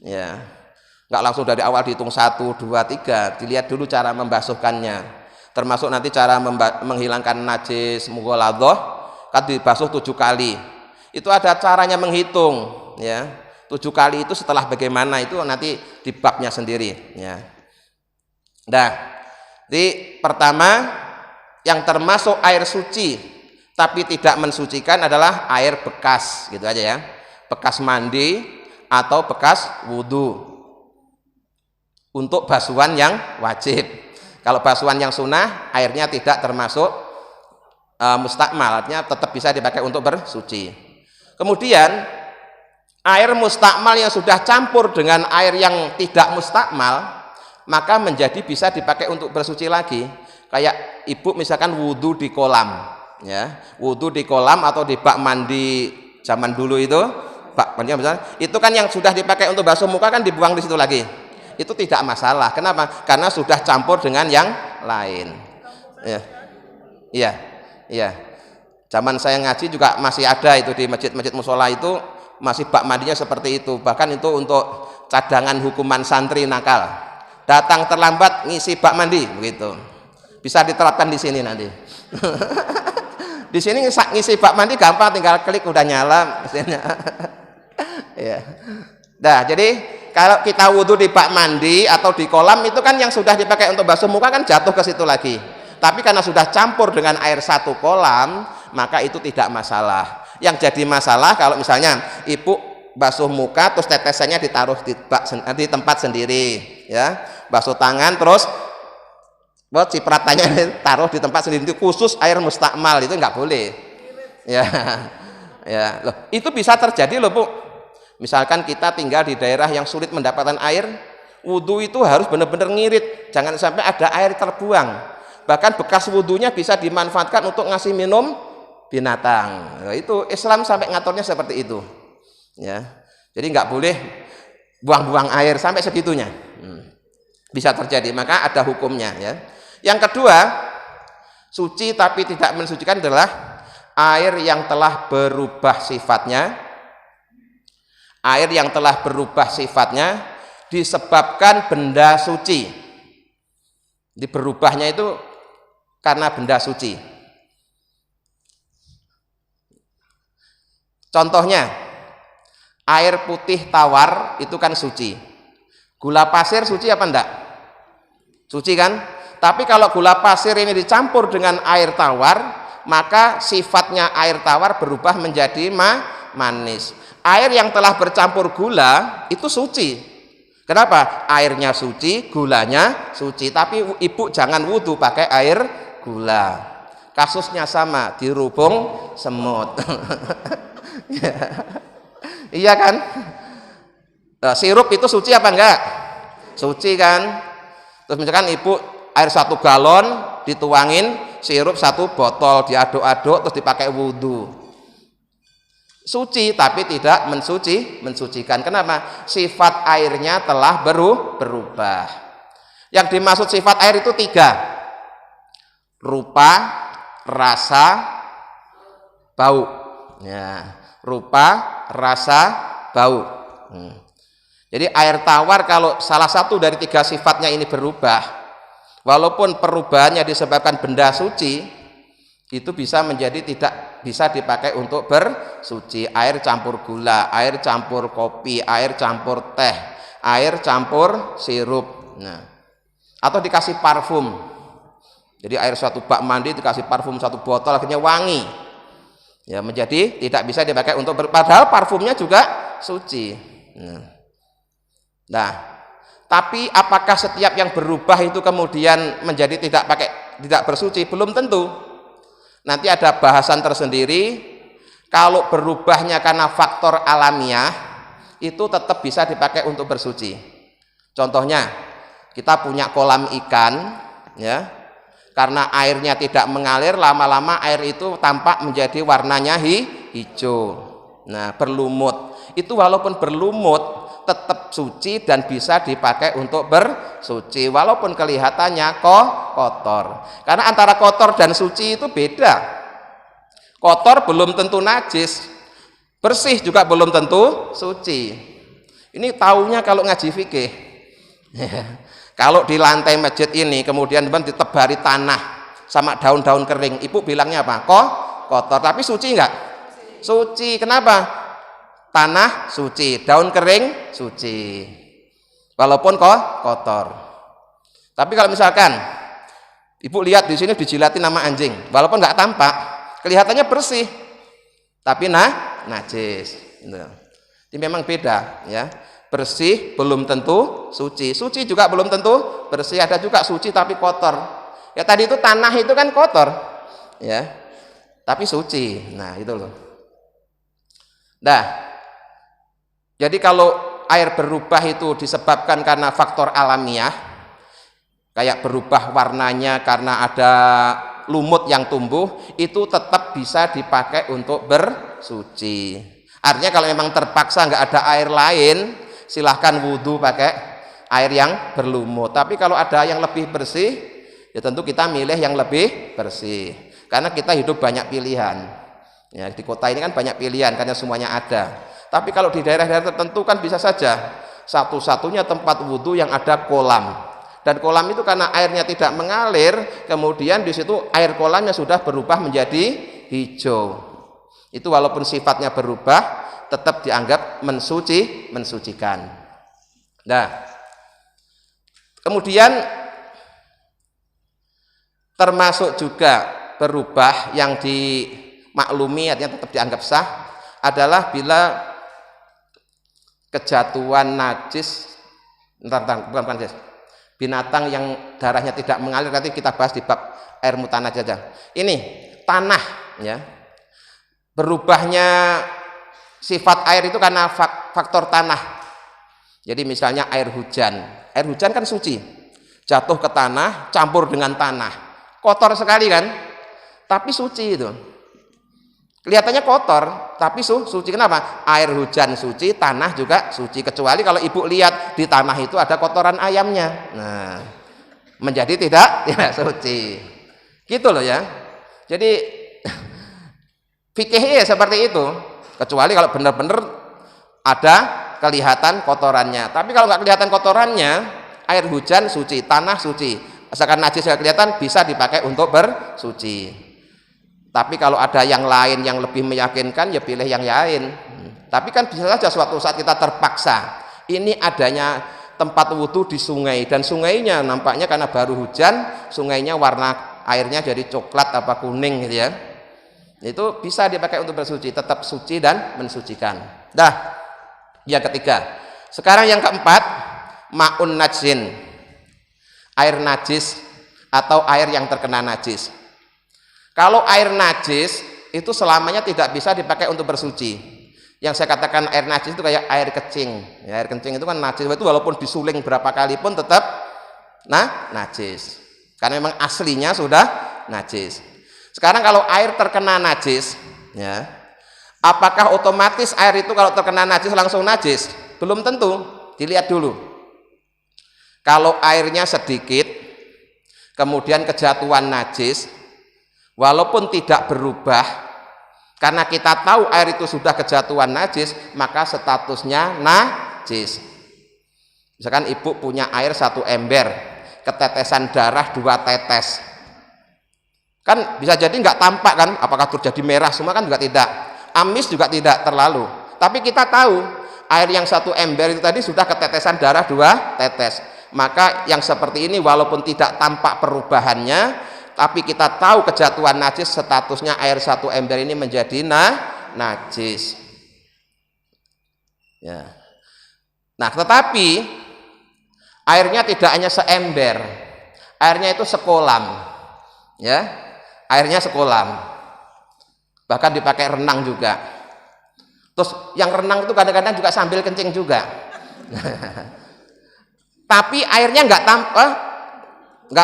Ya, nggak langsung dari awal dihitung 1, 2, 3. Dilihat dulu cara membasuhkannya. Termasuk nanti cara menghilangkan najis mughaladhah, kan dibasuh 7 kali. Itu ada caranya menghitung, ya. 7 kali itu setelah bagaimana itu nanti di babnya sendiri, ya. Nah, di pertama yang termasuk air suci tapi tidak mensucikan adalah air bekas, gitu aja ya. Bekas mandi atau bekas wudhu untuk basuhan yang wajib. Kalau basuhan yang sunnah, airnya tidak termasuk mustakmal, artinya tetap bisa dipakai untuk bersuci. Kemudian air mustakmal yang sudah campur dengan air yang tidak mustakmal, maka menjadi bisa dipakai untuk bersuci lagi. Kayak ibu misalkan wudhu di kolam, ya, wudhu di kolam atau di bak mandi zaman dulu itu, bak mandi misalnya, itu kan yang sudah dipakai untuk basuh muka kan dibuang di situ lagi. Itu tidak masalah. Kenapa? Karena sudah campur dengan yang lain. Iya. Zaman saya ngaji juga masih ada itu di masjid-masjid musola itu masih bak mandinya seperti itu. Bahkan itu untuk cadangan hukuman santri nakal. Datang terlambat ngisi bak mandi begitu. Bisa diterapkan di sini nanti. Di sini ngisi bak mandi gampang, tinggal klik udah nyala mesinnya. Ya. Nah, jadi kalau kita wudhu di bak mandi atau di kolam itu kan yang sudah dipakai untuk basuh muka kan jatuh ke situ lagi. Tapi karena sudah campur dengan air 1 kolam, maka itu tidak masalah. Yang jadi masalah kalau misalnya ibu basuh muka terus tetesannya ditaruh di tempat sendiri, ya. Basuh tangan terus cipratannya taruh di tempat sendiri, itu khusus air mustakmal, itu nggak boleh. Ya. Ya, loh, itu bisa terjadi loh, Bu. Misalkan kita tinggal di daerah yang sulit mendapatkan air, wudhu itu harus benar-benar ngirit, jangan sampai ada air terbuang. Bahkan bekas wudhunya bisa dimanfaatkan untuk ngasih minum binatang. Nah, itu Islam sampai ngaturnya seperti itu. Ya, jadi nggak boleh buang-buang air sampai segitunya. Bisa terjadi, maka ada hukumnya. Ya. Yang kedua, suci tapi tidak mensucikan adalah air yang telah berubah sifatnya. Air yang telah berubah sifatnya disebabkan benda suci. Di berubahnya itu karena benda suci. Contohnya, air putih tawar itu kan suci. Gula pasir suci apa enggak? Suci kan? Tapi kalau gula pasir ini dicampur dengan air tawar, maka sifatnya air tawar berubah menjadi manis. Air yang telah bercampur gula itu suci. Kenapa? Airnya suci, gulanya suci. Tapi ibu jangan wudhu pakai air gula. Kasusnya sama, dirubung semut. Iya kan? Sirup itu suci apa enggak? Suci kan? Terus misalkan ibu air 1 galon dituangin sirup 1 botol, diaduk-aduk terus dipakai wudhu. Suci tapi tidak mensucikan. Kenapa? Sifat airnya telah berubah. Yang dimaksud sifat air itu 3. Rupa, rasa, bau. Ya, rupa, rasa, bau. Jadi air tawar kalau salah satu dari 3 sifatnya ini berubah, walaupun perubahannya disebabkan benda suci, itu bisa menjadi tidak bisa dipakai untuk bersuci. Air campur gula, air campur kopi, air campur teh, air campur sirup. Nah, atau dikasih parfum. Jadi air 1 bak mandi dikasih parfum 1 botol akhirnya wangi. Ya, menjadi tidak bisa dipakai untuk padahal parfumnya juga suci. Nah, tapi apakah setiap yang berubah itu kemudian menjadi tidak bersuci? Belum tentu. Nanti ada bahasan tersendiri. Kalau berubahnya karena faktor alamiah, itu tetap bisa dipakai untuk bersuci. Contohnya, kita punya kolam ikan, ya. Karena airnya tidak mengalir, lama-lama air itu tampak menjadi warnanya hijau. Nah, berlumut. Itu walaupun berlumut tetap suci dan bisa dipakai untuk bersuci walaupun kelihatannya kotor. Karena antara kotor dan suci itu beda. Kotor belum tentu najis, bersih juga belum tentu suci. Ini taunya kalau ngaji fikih. Kalau di lantai masjid ini kemudian ditebari tanah sama daun-daun kering, ibu bilangnya apa? Kotor, tapi suci enggak? Suci. Kenapa? Tanah suci, daun kering suci. Walaupun kotor. Tapi kalau misalkan ibu lihat di sini dijilatin nama anjing, walaupun enggak tampak, kelihatannya bersih, tapi najis. Ini memang beda, ya. Bersih belum tentu suci. Suci juga belum tentu bersih. Ada juga suci tapi kotor. Ya tadi itu tanah itu kan kotor, ya. Tapi suci. Nah, itu loh. Nah, jadi kalau air berubah itu disebabkan karena faktor alamiah, kayak berubah warnanya karena ada lumut yang tumbuh, itu tetap bisa dipakai untuk bersuci. Artinya kalau memang terpaksa nggak ada air lain, silahkan wudhu pakai air yang berlumut. Tapi kalau ada yang lebih bersih, ya tentu kita milih yang lebih bersih. Karena kita hidup banyak pilihan. Ya, di kota ini kan banyak pilihan karena semuanya ada. Tapi kalau di daerah-daerah tertentu kan bisa saja satu-satunya tempat wudhu yang ada kolam. Dan kolam itu karena airnya tidak mengalir, kemudian di situ air kolamnya sudah berubah menjadi hijau. Itu walaupun sifatnya berubah, tetap dianggap mensucikan. Nah, kemudian termasuk juga berubah yang dimaklumi artinya tetap dianggap sah adalah bila kejatuhan najis, bukan najis, binatang yang darahnya tidak mengalir, nanti kita bahas di bab air mutanajis saja. Ini tanah, ya, berubahnya sifat air itu karena faktor tanah. Jadi misalnya air hujan kan suci, jatuh ke tanah, campur dengan tanah, kotor sekali kan, tapi suci itu. Kelihatannya kotor, tapi suci. Kenapa? Air hujan suci, tanah juga suci. Kecuali kalau ibu lihat di tanah itu ada kotoran ayamnya. Nah, menjadi tidak suci. Gitu loh ya. Jadi fikih seperti itu. Kecuali kalau benar-benar ada kelihatan kotorannya. Tapi kalau nggak kelihatan kotorannya, air hujan suci, tanah suci. Asalkan najis nggak kelihatan, bisa dipakai untuk bersuci. Tapi kalau ada yang lain yang lebih meyakinkan, ya pilih yang lain. Tapi kan bisa saja suatu saat kita terpaksa. Ini adanya tempat wudhu di sungai, dan sungainya nampaknya karena baru hujan, sungainya warna airnya jadi coklat apa kuning gitu ya. Itu bisa dipakai untuk bersuci, tetap suci dan mensucikan. Dah, yang ketiga. Sekarang yang keempat, ma'un najsin, air najis atau air yang terkena najis. Kalau air najis itu selamanya tidak bisa dipakai untuk bersuci. Yang saya katakan air najis itu kayak air kencing. Ya, air kencing itu kan najis, itu walaupun disuling berapa kali pun tetap najis. Karena memang aslinya sudah najis. Sekarang kalau air terkena najis, ya, apakah otomatis air itu kalau terkena najis langsung najis? Belum tentu. Dilihat dulu. Kalau airnya sedikit, kemudian kejatuhan najis, walaupun tidak berubah, karena kita tahu air itu sudah kejatuhan najis, maka statusnya najis. Misalkan ibu punya air 1 ember, ketetesan darah 2 tetes, kan bisa jadi nggak tampak kan, apakah terjadi merah semua kan juga tidak, amis juga tidak terlalu, tapi kita tahu air yang 1 ember itu tadi sudah ketetesan darah 2 tetes, maka yang seperti ini walaupun tidak tampak perubahannya, tapi kita tahu kejatuhan najis, statusnya air 1 ember ini menjadi najis. Ya. Nah, tetapi airnya tidak hanya seember, airnya itu sekolam, ya, airnya sekolam, bahkan dipakai renang juga. Terus yang renang itu kadang-kadang juga sambil kencing juga. Tapi airnya nggak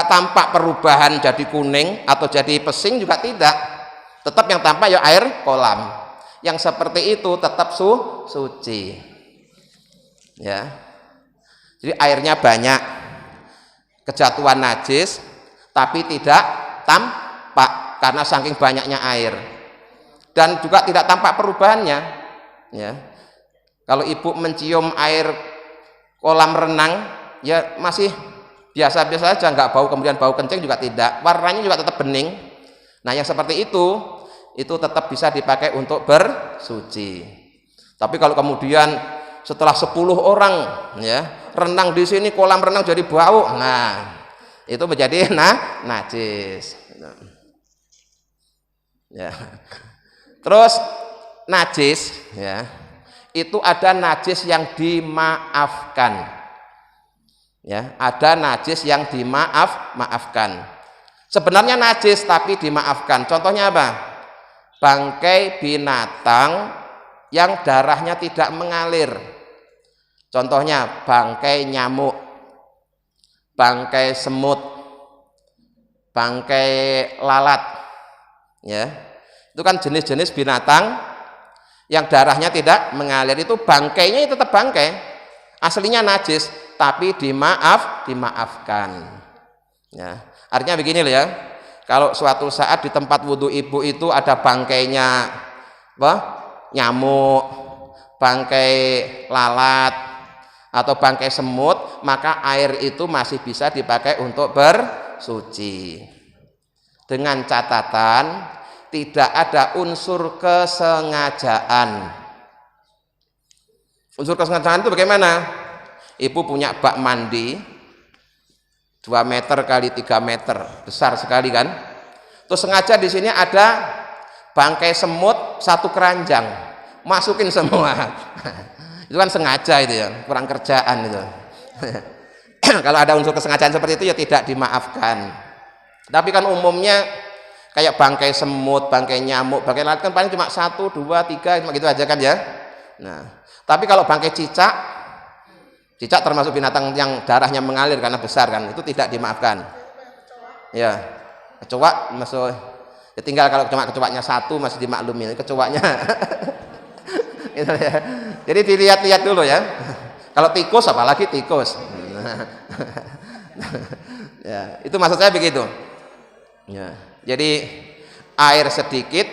tampak perubahan jadi kuning atau jadi pesing juga tidak, tetap yang tampak ya air kolam. Yang seperti itu tetap suci, ya. Jadi airnya banyak, kejatuhan najis, tapi tidak tampak karena saking banyaknya air, dan juga tidak tampak perubahannya, ya. Kalau ibu mencium air kolam renang, ya masih biasa-biasa saja, nggak bau, kemudian bau kencing juga tidak, warnanya juga tetap bening. Nah, yang seperti itu tetap bisa dipakai untuk bersuci. Tapi kalau kemudian setelah 10 orang, ya, renang di sini, kolam renang jadi bau, nah itu menjadi najis. Ya. Terus najis, ya, itu ada najis yang dimaafkan. Ya, ada najis yang dimaafkan. Sebenarnya najis tapi dimaafkan. Contohnya apa? Bangkai binatang yang darahnya tidak mengalir. Contohnya bangkai nyamuk, bangkai semut, bangkai lalat. Ya. Itu kan jenis-jenis binatang yang darahnya tidak mengalir, itu bangkainya itu tetap bangkai. Aslinya najis tapi dimaafkan. Ya, artinya begini loh ya. Kalau suatu saat di tempat wudhu ibu itu ada bangkainya nyamuk, bangkai lalat, atau bangkai semut, maka air itu masih bisa dipakai untuk bersuci. Dengan catatan tidak ada unsur kesengajaan. Unsur kesengajaan itu bagaimana? Ibu punya bak mandi 2 meter kali 3 meter, besar sekali kan? Terus sengaja di sini ada bangkai semut 1 keranjang, masukin semua. Itu kan sengaja itu ya, kurang kerjaan itu. Kalau ada unsur kesengajaan seperti itu ya tidak dimaafkan. Tapi kan umumnya kayak bangkai semut, bangkai nyamuk, bangkai lalat kan paling cuma 1, 2, 3 cuma gitu aja kan ya. Nah, tapi kalau bangkai cicak, cicak termasuk binatang yang darahnya mengalir karena besar kan, itu tidak dimaafkan. Ya, kecoa masuk, ya tinggal kalau cuma kecoaknya 1 masih dimaklumin, kecoaknya. Gitu ya. Jadi dilihat-lihat dulu ya. Kalau tikus apalagi tikus. Ya, itu maksud saya begitu. Ya, jadi air sedikit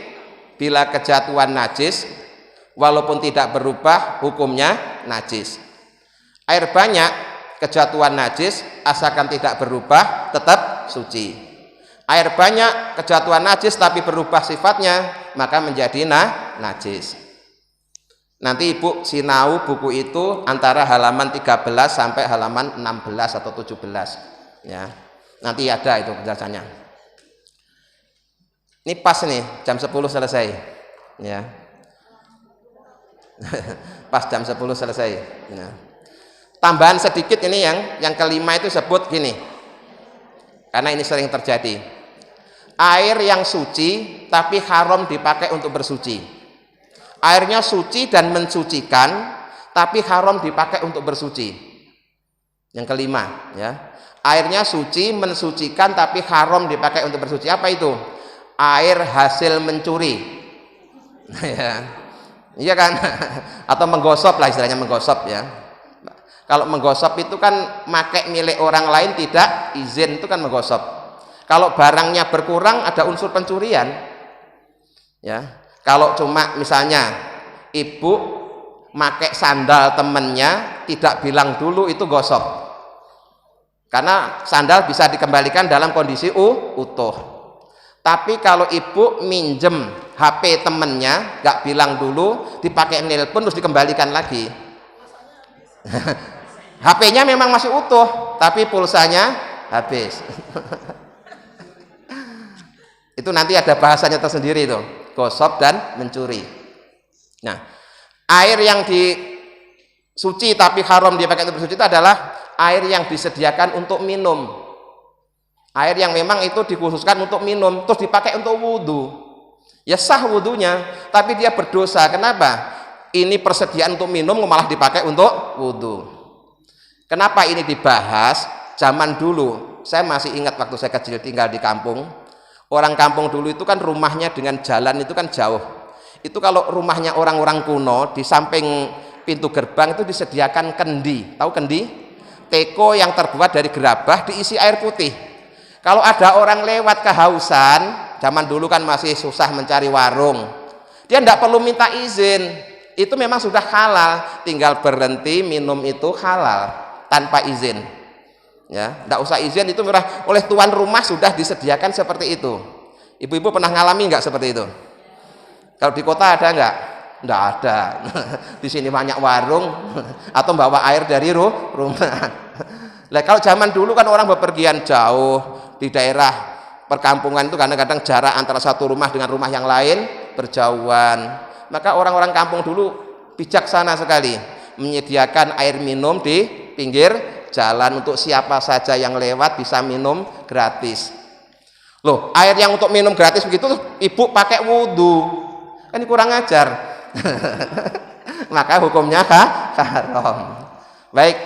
bila kejatuhan najis walaupun tidak berubah hukumnya najis. Air banyak kejatuhan najis asalkan tidak berubah tetap suci. Air banyak kejatuhan najis tapi berubah sifatnya maka menjadi najis. Nanti Ibu sinau buku itu antara halaman 13 sampai halaman 16 atau 17 ya. Nanti ada itu penjelasannya. Ini pas nih jam 10 selesai ya. Pas jam 10 selesai ya. Tambahan sedikit ini yang kelima itu sebut gini. Karena ini sering terjadi. Air yang suci tapi haram dipakai untuk bersuci. Airnya suci dan mensucikan tapi haram dipakai untuk bersuci. Yang kelima ya. Airnya suci mensucikan tapi haram dipakai untuk bersuci. Apa itu? Air hasil mencuri. Ya. Iya kan? Atau menggosok lah istilahnya, menggosok ya. Kalau menggosok itu kan pakai milik orang lain tidak izin, itu kan menggosok. Kalau barangnya berkurang ada unsur pencurian. Ya. Kalau cuma misalnya ibu pakai sandal temennya tidak bilang dulu itu gosok. Karena sandal bisa dikembalikan dalam kondisi utuh. Tapi kalau ibu minjem HP temennya nggak bilang dulu, dipakai nelpon terus dikembalikan lagi. HP-nya memang masih utuh, tapi pulsanya habis. Itu nanti ada bahasanya tersendiri itu. Gosok dan mencuri. Nah, air yang disuci tapi haram dipakai untuk bersuci itu adalah air yang disediakan untuk minum. Air yang memang itu dikhususkan untuk minum, terus dipakai untuk wudhu. Ya sah wudhunya, tapi dia berdosa. Kenapa? Ini persediaan untuk minum malah dipakai untuk wudhu. Kenapa ini dibahas? Zaman dulu, saya masih ingat waktu saya kecil tinggal di kampung. Orang kampung dulu itu kan rumahnya dengan jalan itu kan jauh. Itu kalau rumahnya orang-orang kuno di samping pintu gerbang itu disediakan kendi. Tahu kendi? Teko yang terbuat dari gerabah diisi air putih. Kalau ada orang lewat kehausan, zaman dulu kan masih susah mencari warung. Dia tidak perlu minta izin. Itu memang sudah halal, tinggal berhenti minum itu halal tanpa izin. Ya, tidak usah izin, itu murah. Oleh tuan rumah sudah disediakan seperti itu. Ibu-ibu pernah ngalami nggak seperti itu? Kalau di kota ada nggak? Nggak ada. Di sini banyak warung atau bawa air dari rumah. Nah, kalau zaman dulu kan orang bepergian jauh di daerah perkampungan itu kadang-kadang jarak antara satu rumah dengan rumah yang lain berjauhan. Maka orang-orang kampung dulu bijaksana sekali menyediakan air minum di pinggir jalan untuk siapa saja yang lewat bisa minum gratis. Loh, air yang untuk minum gratis begitu ibu pakai wudhu, kan kurang ajar. Maka hukumnya haram. Baik,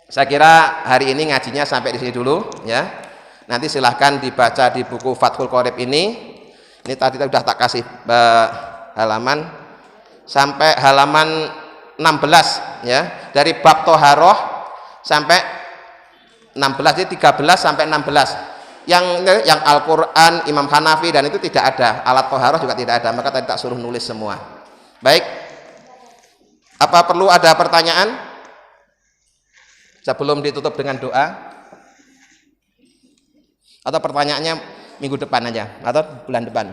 saya kira hari ini ngajinya sampai di sini dulu ya. Nanti silahkan dibaca di buku Fathul Qorib ini. Ini tadi sudah tak kasih halaman sampai halaman 16 ya, dari bab Toharoh sampai 16, jadi 13 sampai 16. Yang Al-Qur'an, Imam Hanafi dan itu tidak ada, alat toharoh juga tidak ada, maka tadi tak suruh nulis semua. Baik. Apa perlu ada pertanyaan? Sebelum ditutup dengan doa? Atau pertanyaannya minggu depan aja atau bulan depan?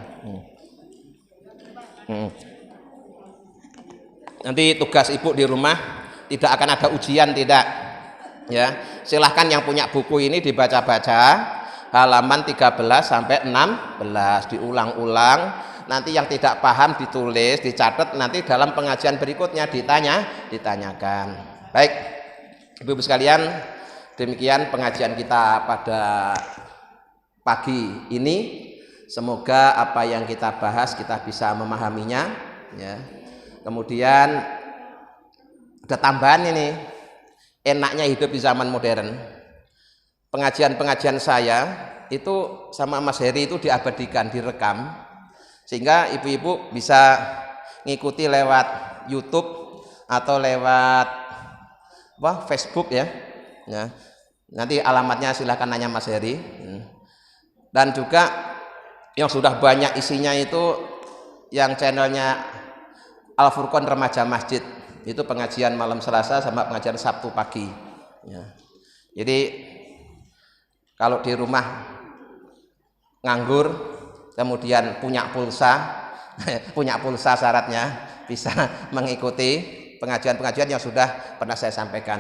Nanti tugas ibu di rumah tidak akan ada ujian, tidak ya. Silahkan yang punya buku ini dibaca-baca halaman 13 sampai 16, diulang-ulang. nanti yang tidak paham ditulis, dicatat, nanti dalam pengajian berikutnya ditanyakan. Baik, Ibu-ibu sekalian, demikian pengajian kita pada pagi ini. Semoga apa yang kita bahas kita bisa memahaminya, ya. Kemudian ada tambahan ini, enaknya hidup di zaman modern. Pengajian-pengajian saya itu sama Mas Heri itu diabadikan, direkam, sehingga ibu-ibu bisa ngikuti lewat YouTube atau lewat Facebook ya. Nanti alamatnya silahkan nanya Mas Heri. Dan juga yang sudah banyak isinya itu yang channelnya Al Furqon Remaja Masjid, itu pengajian malam Selasa sama pengajian Sabtu pagi ya. Jadi kalau di rumah nganggur kemudian punya pulsa syaratnya bisa mengikuti pengajian-pengajian yang sudah pernah saya sampaikan.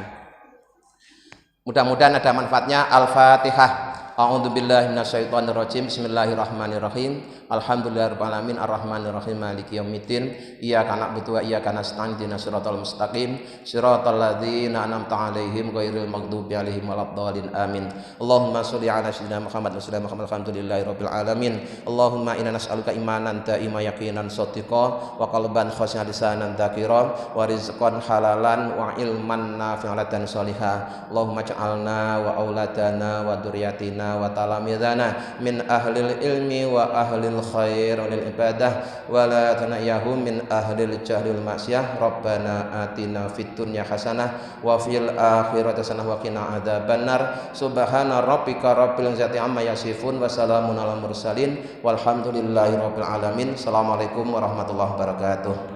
Mudah-mudahan ada manfaatnya. Al-Fatihah. A'udzubillahi minasyaitonirrajim. Bismillahirrahmanirrahim. Alhamdulillahirabbil alamin arrahmanirrahim maliki yaumiddin. Iyyaka na'budu wa iyyaka nasta'in ihdinas siratal mustaqim siratal ladzina an'amta 'alaihim ghairil maghdubi 'alaihim waladdallin amin. Allahumma shalli 'ala sayyidina Muhammad wa sallim Muhammad alhamdulillahirabbil alamin. Allahumma inna nas'aluka imanan daima yaqinan shadiqa wa qalban khashi'an lisanan dzakira wa rizqan halalan wa ilman nafi'an dan shalihah. Allahumma ja'alna wa auladana wa dzurriyyatina wa talamidana min ahlil ilmi wa ahlil khair wal ibadah wa la tanayahum min ahlil jahlil maksiyah. Rabbana atina fid dunya hasanah wa fil akhirati hasanah wa qina adzabannar. Subhana rabbika rabbil izzati amma yasifun wa salamun alal mursalin walhamdulillahi rabbil alamin. Assalamualaikum warahmatullahi wabarakatuh.